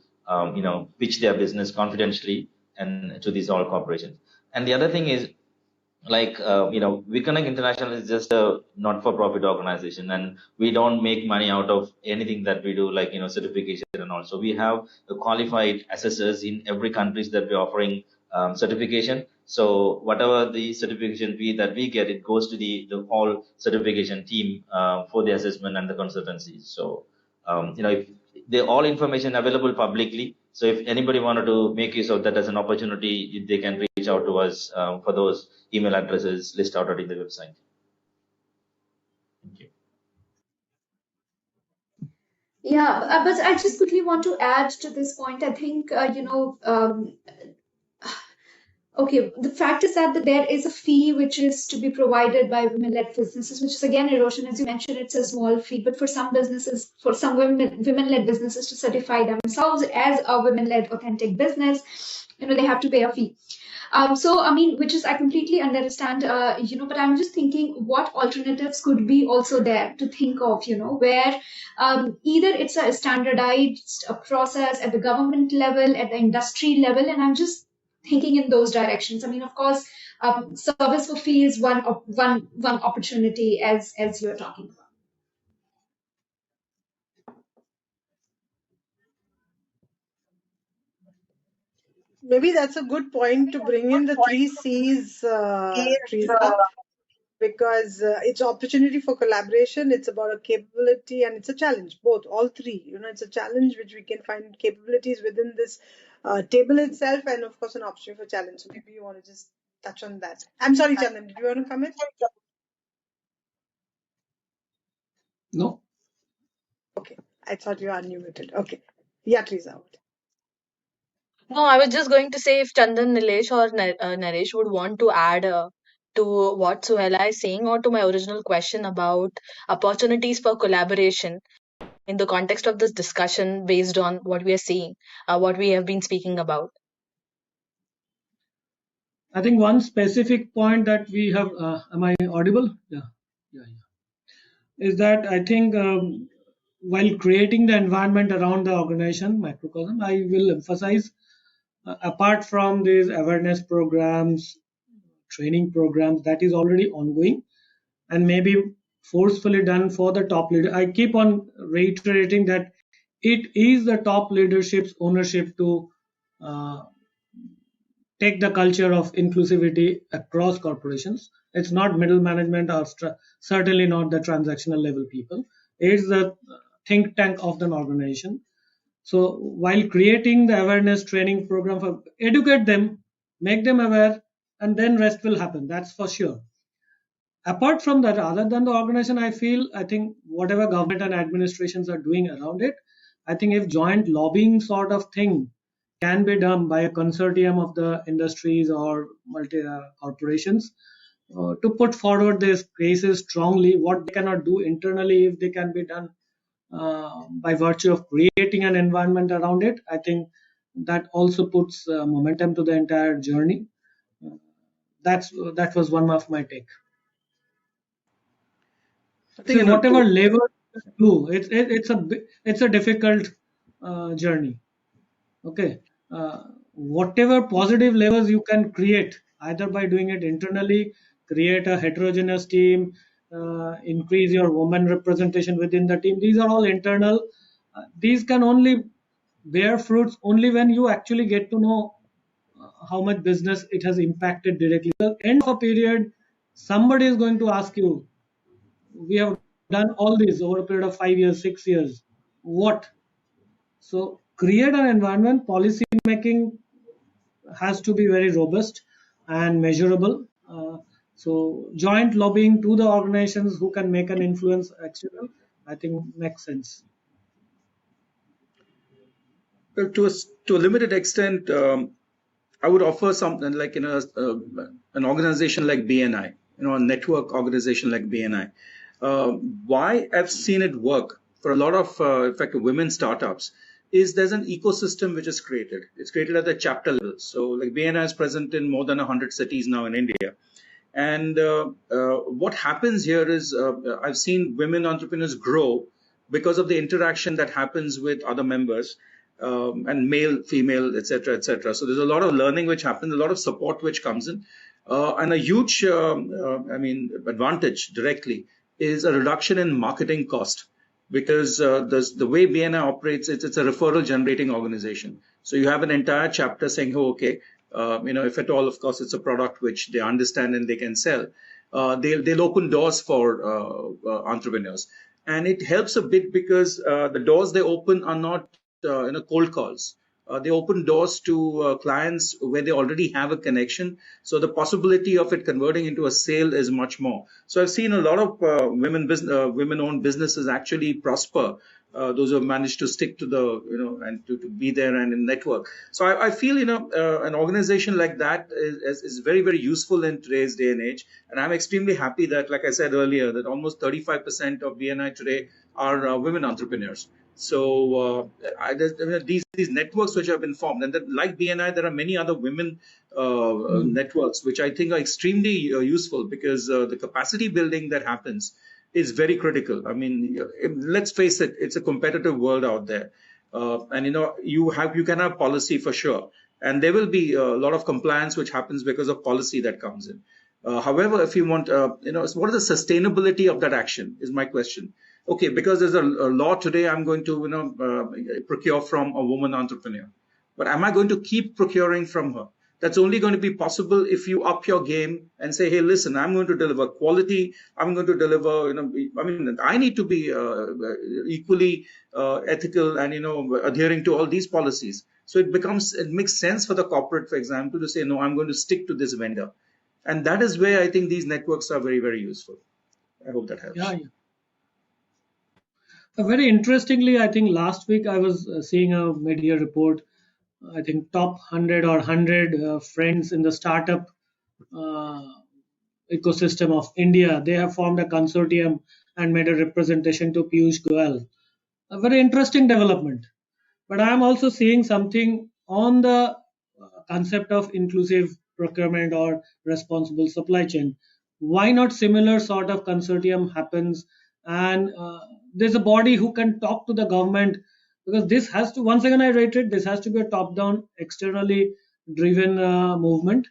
pitch their business confidentially and to these all corporations. And the other thing is, WeConnect International is just a not-for-profit organization, and we don't make money out of anything that we do, like certification and all. So we have qualified assessors in every country that we're offering certification. So whatever the certification fee that we get, it goes to the whole certification team for the assessment and the consultancy. So if they're all information available publicly. So if anybody wanted to make use of that as an opportunity, they can reach out to us for those email addresses listed out in the website. Thank you. Yeah, but I just quickly want to add to this point. I think, okay, the fact is that there is a fee which is to be provided by women-led businesses, which is again erosion, as you mentioned, it's a small fee, but for some businesses, for some women-led businesses to certify themselves as a women-led authentic business, they have to pay a fee. So, I mean, which is, I completely understand, but I'm just thinking what alternatives could be also there to think of, where either it's a standardized process at the government level, at the industry level, and I'm just thinking in those directions. I mean, of course, service for fee is one opportunity as you're talking about. Maybe that's a good point to bring in the 3 C's, Teresa, because it's opportunity for collaboration, it's about a capability, and it's a challenge, both, all three. It's a challenge which we can find capabilities within this table itself, and of course an opportunity for challenge. So maybe you want to just touch on that. I'm sorry, Chandan, did you want to comment? No. Okay, I thought you were unmuted. Okay. Yeah, Teresa. No, I was just going to say if Chandan, Nilesh, or Naresh would want to add to what Suhaila is saying, or to my original question about opportunities for collaboration in the context of this discussion based on what we are seeing, what we have been speaking about. I think one specific point that we have, am I audible? Yeah. Is that I think while creating the environment around the organization, microcosm, I will emphasize, apart from these awareness programs, training programs that is already ongoing and maybe forcefully done for the top leader. I keep on reiterating that it is the top leadership's ownership to take the culture of inclusivity across corporations. It's not middle management or certainly not the transactional level people. It's the think tank of an organization. So while creating the awareness training program, for educate them, make them aware, and then rest will happen. That's for sure. Apart from that, other than the organization, I think whatever government and administrations are doing around it, I think if joint lobbying sort of thing can be done by a consortium of the industries or multi corporations to put forward these cases strongly, what they cannot do internally, if they can be done by virtue of creating an environment around it, I think that also puts momentum to the entire journey. That was one of my take. See, whatever level you do, it's a difficult journey. Okay, whatever positive levels you can create, either by doing it internally, create a heterogeneous team, increase your woman representation within the team. These are all internal. These can only bear fruits only when you actually get to know how much business it has impacted directly. At the end of a period, somebody is going to ask you, we have done all this over a period of 5 years, 6 years. What? So create an environment, policy making has to be very robust and measurable. So joint lobbying to the organizations who can make an influence actually, I think makes sense. Well, to a limited extent, I would offer something like an organization like BNI, a network organization like BNI. Why I've seen it work for a lot of, in fact, women startups is there's an ecosystem which is created. It's created at the chapter level. So, like BNI is present in more than 100 cities now in India. And what happens here is I've seen women entrepreneurs grow because of the interaction that happens with other members, and male, female, etc., etc. So there's a lot of learning which happens, a lot of support which comes in, and a huge, advantage directly is a reduction in marketing cost because the way BNI operates, it's a referral generating organization. So you have an entire chapter saying, oh, okay, if at all, of course, it's a product which they understand and they can sell, they'll open doors for entrepreneurs. And it helps a bit because the doors they open are not cold calls. They open doors to clients where they already have a connection. So the possibility of it converting into a sale is much more. So I've seen a lot of women-owned businesses actually prosper. Those who have managed to stick to and to be there and in network. So I feel, an organization like that is very, very useful in today's day and age. And I'm extremely happy that, like I said earlier, that almost 35% of BNI today are women entrepreneurs. So these networks which have been formed, and that, like BNI, there are many other women networks which I think are extremely useful because the capacity building that happens is very critical. I mean, let's face it, it's a competitive world out there, and you can have policy for sure, and there will be a lot of compliance which happens because of policy that comes in. However, if you want, what is the sustainability of that action is my question. Okay, because there's a law today, I'm going to procure from a woman entrepreneur, but am I going to keep procuring from her? That's only going to be possible if you up your game and say, hey, listen, I'm going to deliver quality. I'm going to deliver, I need to be equally ethical and, adhering to all these policies. So it makes sense for the corporate, for example, to say, no, I'm going to stick to this vendor. And that is where I think these networks are very, very useful. I hope that helps. Yeah. Very interestingly, I think last week I was seeing a media report. I think top 100 or 100 friends in the startup ecosystem of India, they have formed a consortium and made a representation to Piyush Goyal. A very interesting development. But I am also seeing something on the concept of inclusive procurement or responsible supply chain. Why not similar sort of consortium happens and there's a body who can talk to the government, because this has to, once again I reiterate, this has to be a top-down, externally driven movement.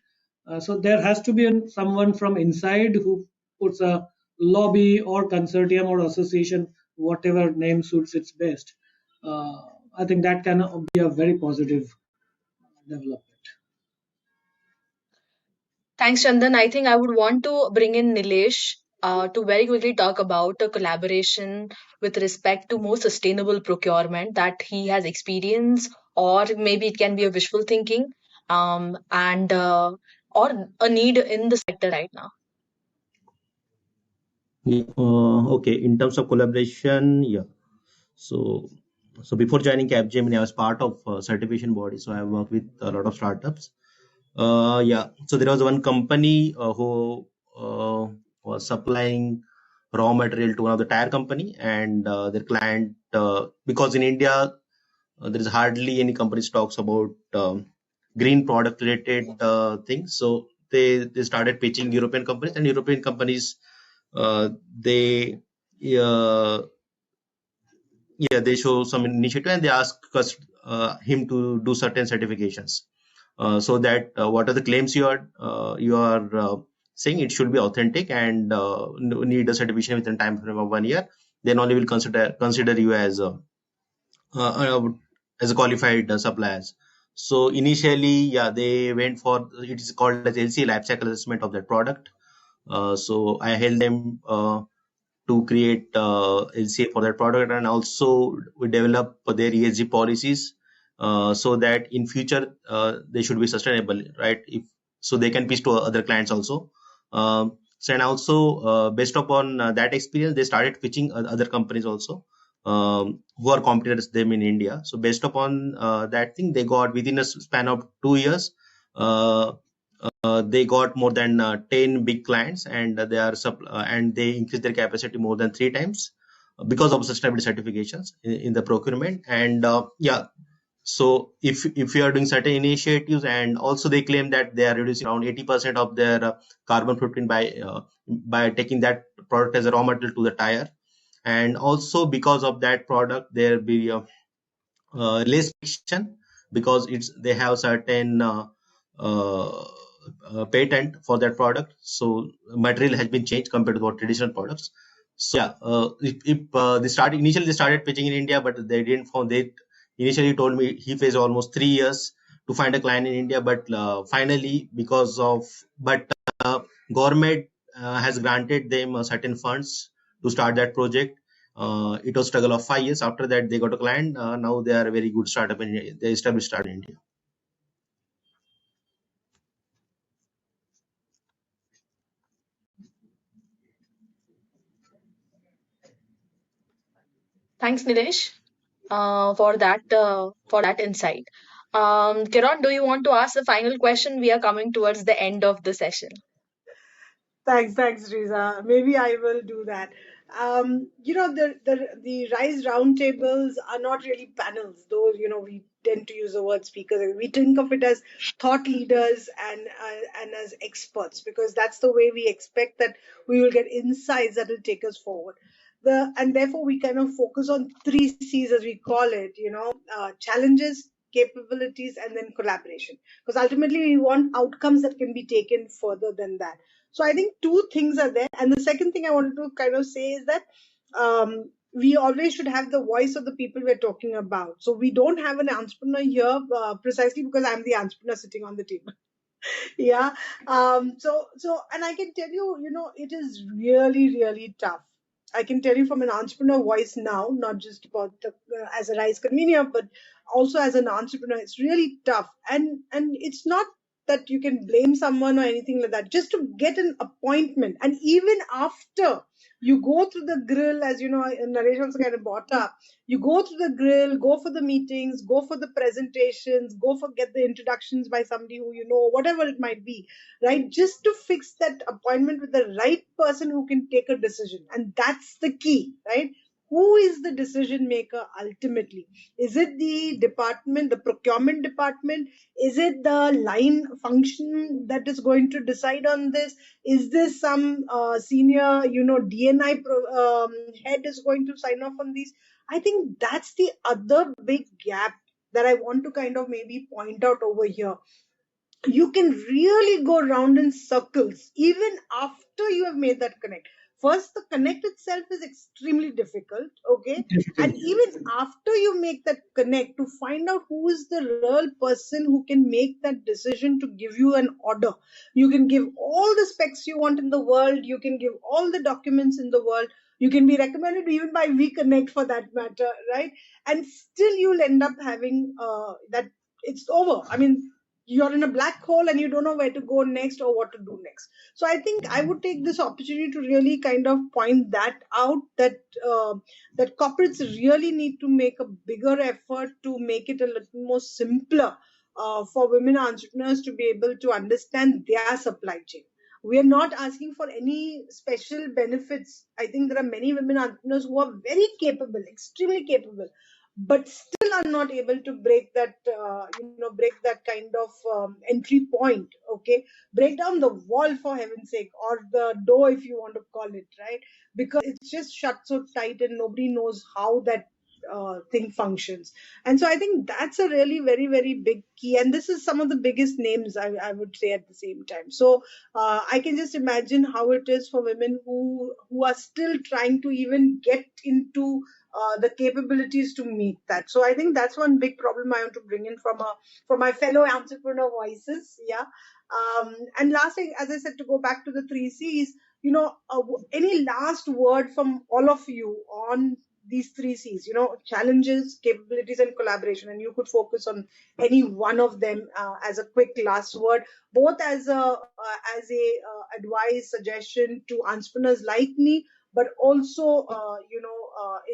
So there has to be someone from inside who puts a lobby or consortium or association, whatever name suits its best. I think that can be a very positive development. Thanks, Chandan. I think I would want to bring in Nilesh to very quickly talk about a collaboration with respect to more sustainable procurement that he has experienced, or maybe it can be a wishful thinking, and or a need in the sector right now. Okay, in terms of collaboration, yeah. So before joining Capgemini, I was part of certification body. So I worked with a lot of startups. So there was one company who was supplying raw material to one of the tire company, and their client, because in India there is hardly any companies talks about green product related things. So they started pitching European companies, and European companies they they show some initiative and they ask us him to do certain certifications, so that what are the claims you are saying it should be authentic and need a certification within time frame of 1 year, then only will consider you uh, as a qualified suppliers. So initially, yeah, they went for, it is called as LC, life cycle assessment of that product. So I helped them to create LCA for that product, and also we develop their ESG policies so that in future they should be sustainable, right? If so, they can pitch to other clients also. So and also based upon that experience, they started pitching other companies also who are competitors them in India. So based upon that thing, they got within a span of 2 years. They got more than 10 big clients, and and they increased their capacity more than 3 times because of sustainability certifications in the procurement. And yeah, so if you are doing certain initiatives, and also they claim that they are reducing around 80% of their carbon footprint by taking that product as a raw material to the tire. And also because of that product, there will be less friction, because it's they have certain uh, patent for that product, so material has been changed compared to what traditional products. So yeah, if initially they started pitching in India, but they didn't found. They initially told me he faced almost 3 years to find a client in India, but finally, because of but government has granted them certain funds to start that project. It was struggle of 5 years. After that, they got a client. Now they are a very good startup in India. They established startup in India. Thanks, Nilesh, for that insight. Kiran, do you want to ask the final question? We are coming towards the end of the session. Thanks, Riza. Maybe I will do that. The RISE roundtables are not really panels, though we tend to use the word speakers. We think of it as thought leaders and as experts, because that's the way we expect that we will get insights that will take us forward. And therefore we kind of focus on 3 C's, as we call it. Challenges, capabilities, and then collaboration. Because ultimately we want outcomes that can be taken further than that. So I think two things are there. And the second thing I wanted to kind of say is that we always should have the voice of the people we're talking about. So we don't have an entrepreneur here precisely because I'm the entrepreneur sitting on the table. Yeah. So and I can tell you, it is really tough. I can tell you from an entrepreneur voice now, not just about as a RISE convener, but also as an entrepreneur. It's really tough, and it's not that you can blame someone or anything like that. Just to get an appointment, and even after you go through the grill, as you know, Naresh also kind of brought up, you go through the grill, go for the meetings, go for the presentations, go for get the introductions by somebody who whatever it might be, right? Just to fix that appointment with the right person who can take a decision. And that's the key, right? Who is the decision maker ultimately? Is it the department, the procurement department? Is it the line function that is going to decide on this? Is this some senior, DNI head is going to sign off on these? I think that's the other big gap that I want to kind of maybe point out over here. You can really go round in circles even after you have made that connect. First, the connect itself is extremely difficult, okay? And even after you make that connect, to find out who is the real person who can make that decision to give you an order. You can give all the specs you want in the world, you can give all the documents in the world, you can be recommended even by WeConnect for that matter, right? And still you'll end up having that it's over. I mean, you're in a black hole and you don't know where to go next or what to do next. So I think I would take this opportunity to really kind of point that out, that that corporates really need to make a bigger effort to make it a little more simpler for women entrepreneurs to be able to understand their supply chain. We are not asking for any special benefits. I think there are many women entrepreneurs who are very capable, extremely capable, but still are not able to break that break that kind of entry point, okay? Break down the wall, for heaven's sake, or the door, if you want to call it, right? Because it's just shut so tight and nobody knows how that thing functions. And so I think that's a really very, very big key. And this is some of the biggest names, I would say, at the same time. So I can just imagine how it is for women who are still trying to even get into the capabilities to meet that. So I think that's one big problem I want to bring in from my fellow entrepreneur voices. Yeah. And last thing, as I said, to go back to the three C's, any last word from all of you on these three C's, challenges, capabilities, and collaboration. And you could focus on any one of them as a quick last word, both as a advice, suggestion to entrepreneurs like me, but also,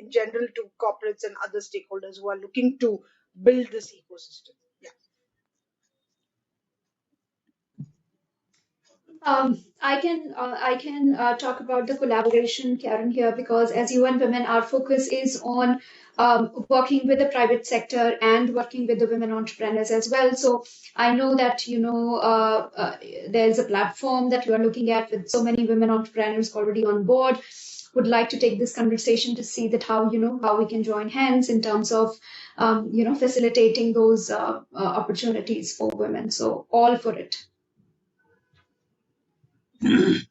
in general to corporates and other stakeholders who are looking to build this ecosystem. Yeah. I can talk about the collaboration, Karen, here, because as UN Women, our focus is on working with the private sector and working with the women entrepreneurs as well. So I know that there's a platform that you are looking at with so many women entrepreneurs already on board. Would like to take this conversation to see that how we can join hands in terms of facilitating those opportunities for women. So all for it. I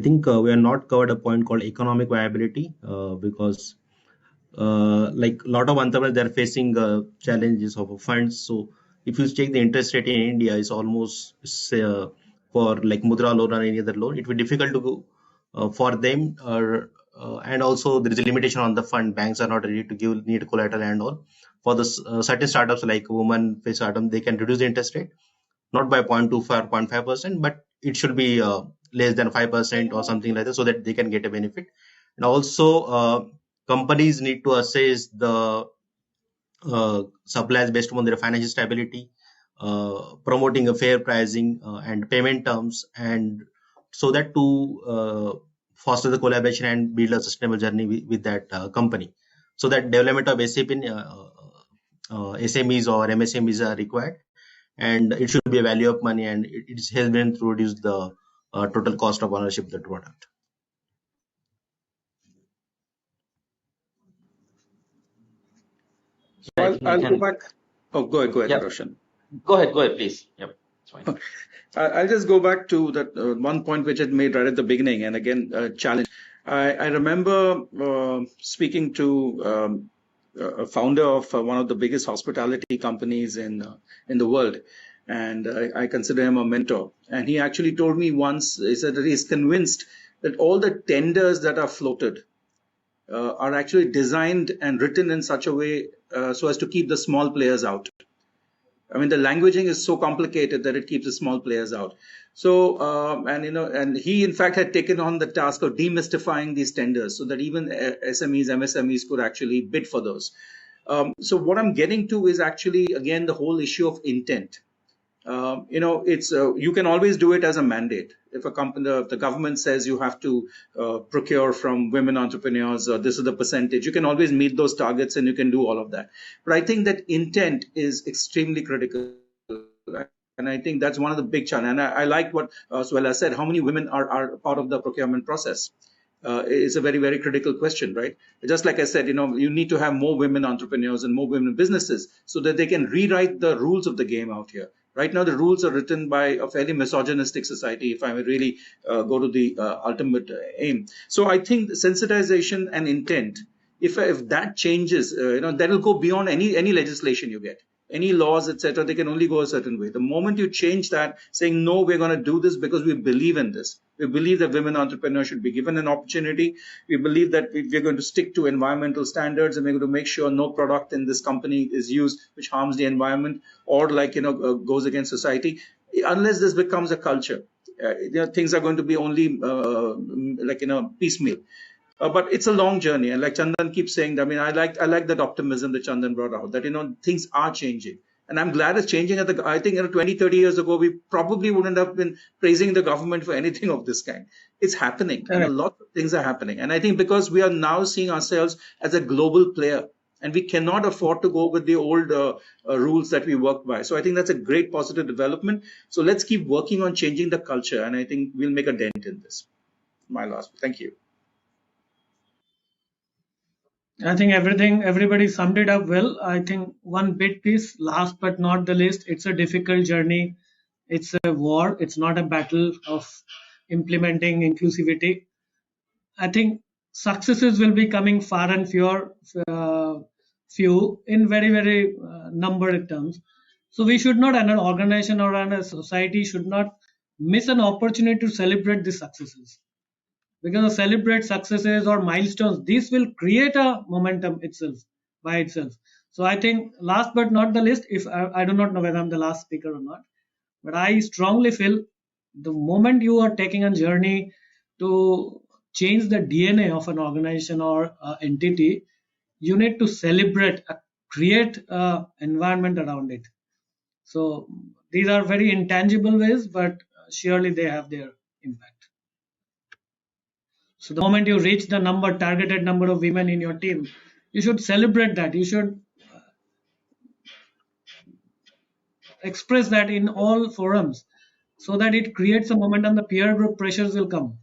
think we have not covered a point called economic viability because like a lot of entrepreneurs, they're facing challenges of funds. So if you check the interest rate in India, is almost for like Mudra loan or any other loan, it will be difficult to go for them. And also there is a limitation on the fund. Banks are not ready to give need collateral and all. For the certain startups like women face startup, they can reduce the interest rate not by 0.25 or 0.5%, but it should be less than 5% or something like that, so that they can get a benefit. And also companies need to assess the suppliers based on their financial stability, promoting a fair pricing and payment terms, and so that to foster the collaboration and build a sustainable journey with that company. So that development of SAP in SMEs or MSMEs are required, and it should be a value of money, and it is helping to reduce the total cost of ownership of the product. So I'll go back. Oh, go ahead, Yep. Roshan. Go ahead, please. Yep, it's fine. I'll just go back to that one point which I made right at the beginning, and again, challenge. I remember speaking to a founder of one of the biggest hospitality companies in the world, and I consider him a mentor. And he actually told me once, he said that he's convinced that all the tenders that are floated are actually designed and written in such a way so as to keep the small players out. I mean, the languaging is so complicated that it keeps the small players out. So, and he in fact had taken on the task of demystifying these tenders so that even SMEs, MSMEs could actually bid for those. So what I'm getting to is actually, again, the whole issue of intent. It's you can always do it as a mandate. If a company, the government says you have to procure from women entrepreneurs, this is the percentage, you can always meet those targets and you can do all of that. But I think that intent is extremely critical. And I think that's one of the big challenges. And I like what Suela said, how many women are part of the procurement process? Is a very, very critical question, right? Just like I said, you need to have more women entrepreneurs and more women businesses so that they can rewrite the rules of the game out here. Right now, the rules are written by a fairly misogynistic society, if I may really go to the ultimate aim. So I think sensitization and intent, if that changes, that will go beyond any legislation you get. Any laws, etc., they can only go a certain way. The moment you change that, saying, no, we're going to do this because we believe in this. We believe that women entrepreneurs should be given an opportunity. We believe that we're going to stick to environmental standards and we're going to make sure no product in this company is used which harms the environment or goes against society. Unless this becomes a culture, things are going to be only piecemeal. But it's a long journey, and like Chandan keeps saying, I mean, I like that optimism that Chandan brought out, that things are changing, and I'm glad it's changing. I think 20, 30 years ago, we probably wouldn't have been praising the government for anything of this kind. It's happening, and a lot of things are happening, and I think because we are now seeing ourselves as a global player, and we cannot afford to go with the old rules that we work by. So I think that's a great positive development. So let's keep working on changing the culture, and I think we'll make a dent in this. My last, thank you. I think everybody summed it up well. I think one big piece, last but not the least, it's a difficult journey. It's a war. It's not a battle of implementing inclusivity. I think successes will be coming far and few in very numbered terms. So we should not, an organization or a society should not miss an opportunity to celebrate these successes, because to celebrate successes or milestones, this will create a momentum itself by itself. So I think last but not the least, if I do not know whether I'm the last speaker or not, but I strongly feel the moment you are taking a journey to change the DNA of an organization or entity, you need to celebrate, create an environment around it. So these are very intangible ways, but surely they have their impact. So the moment you reach the targeted number of women in your team, you should celebrate that. You should express that in all forums, so that it creates a momentum. The peer group pressures will come.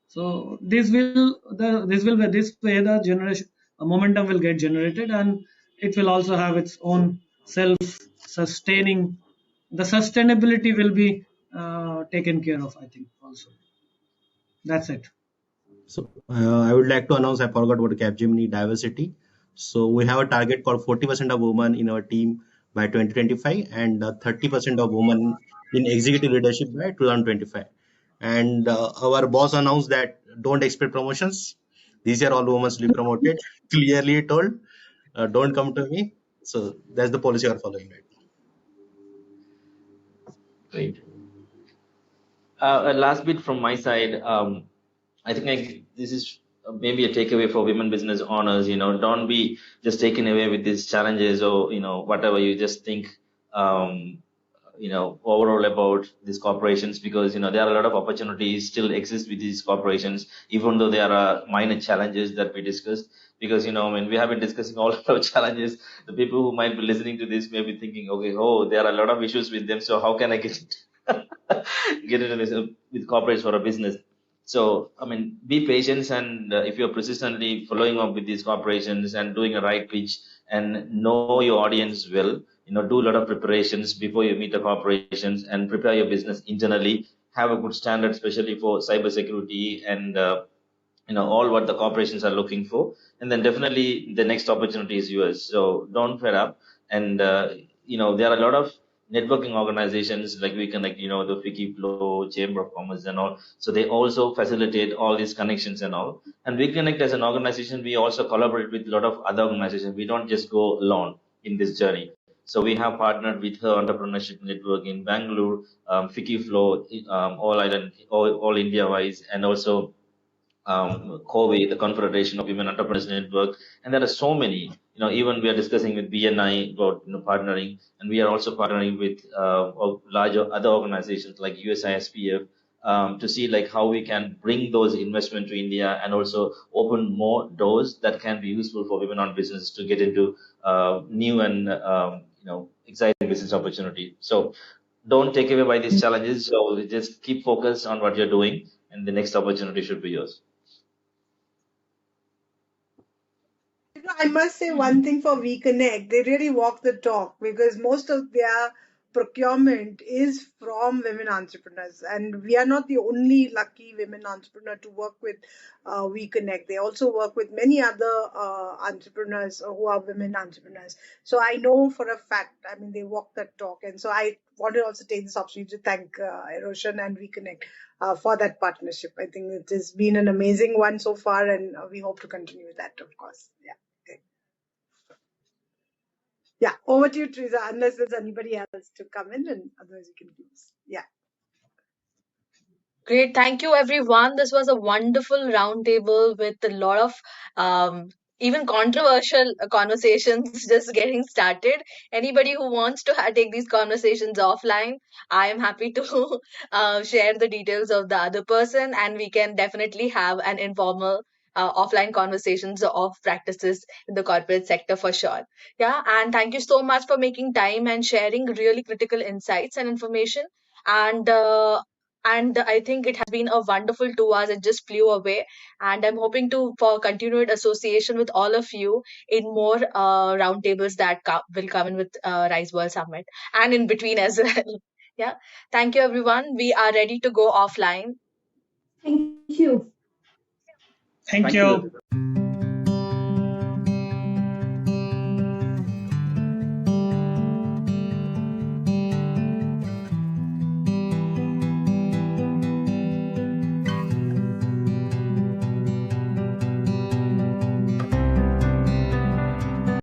So this way the generation a momentum will get generated, and it will also have its own self-sustaining. The sustainability will be taken care of, I think. Also, that's it. So I would like to announce I forgot about Capgemini diversity. So we have a target called 40% of women in our team by 2025 and 30% of women in executive leadership by 2025. And our boss announced that don't expect promotions. These are all women will be promoted. Clearly told, don't come to me. So that's the policy we are following right Great. A last bit from my side. I think this is maybe a takeaway for women business owners. Don't be just taken away with these challenges or whatever you just think. Overall about these corporations, because there are a lot of opportunities still exist with these corporations, even though there are minor challenges that we discussed. Because when we have been discussing all of challenges, the people who might be listening to this may be thinking, okay, oh, there are a lot of issues with them, so how can I get into this with corporates for a business? So, be patient, and if you're persistently following up with these corporations and doing a right pitch and know your audience well, do a lot of preparations before you meet the corporations and prepare your business internally. Have a good standard, especially for cybersecurity and all what the corporations are looking for, and then definitely the next opportunity is yours. So don't fed up. And there are a lot of networking organizations like we connect, the Wiki Flow, Chamber of Commerce and all. So they also facilitate all these connections and all. And we connect as an organization, we also collaborate with a lot of other organizations. We don't just go alone in this journey. So we have partnered with her entrepreneurship network in Bangalore, Wiki Flow, all India wise, and also COVE, the Confederation of Women Entrepreneurs Network, and there are so many. Even we are discussing with BNI about partnering, and we are also partnering with larger other organizations like USISPF to see like how we can bring those investment to India and also open more doors that can be useful for women on business to get into new and exciting business opportunity. So don't take away by these challenges. So just keep focused on what you're doing, and the next opportunity should be yours. I must say one thing for WeConnect, they really walk the talk because most of their procurement is from women entrepreneurs, and we are not the only lucky women entrepreneur to work with WeConnect. They also work with many other entrepreneurs who are women entrepreneurs. So I know for a fact, they walk that talk, and so I want to also take this opportunity to thank Roshan and WeConnect for that partnership. I think it has been an amazing one so far, and we hope to continue with that, of course. Yeah. Yeah, over to you, Teresa, unless there's anybody else to come in, and otherwise we can close. Yeah. Great. Thank you, everyone. This was a wonderful roundtable with a lot of even controversial conversations just getting started. Anybody who wants to take these conversations offline, I am happy to share the details of the other person, and we can definitely have an informal offline conversations of practices in the corporate sector for sure. Yeah, and thank you so much for making time and sharing really critical insights and information. And And I think it has been a wonderful 2 hours. It just flew away, and I'm hoping to for continued association with all of you in more roundtables that will come in with Rise World Summit and in between as well. Yeah, thank you everyone. We are ready to go offline. Thank you. Thank Thank you, you. Latika.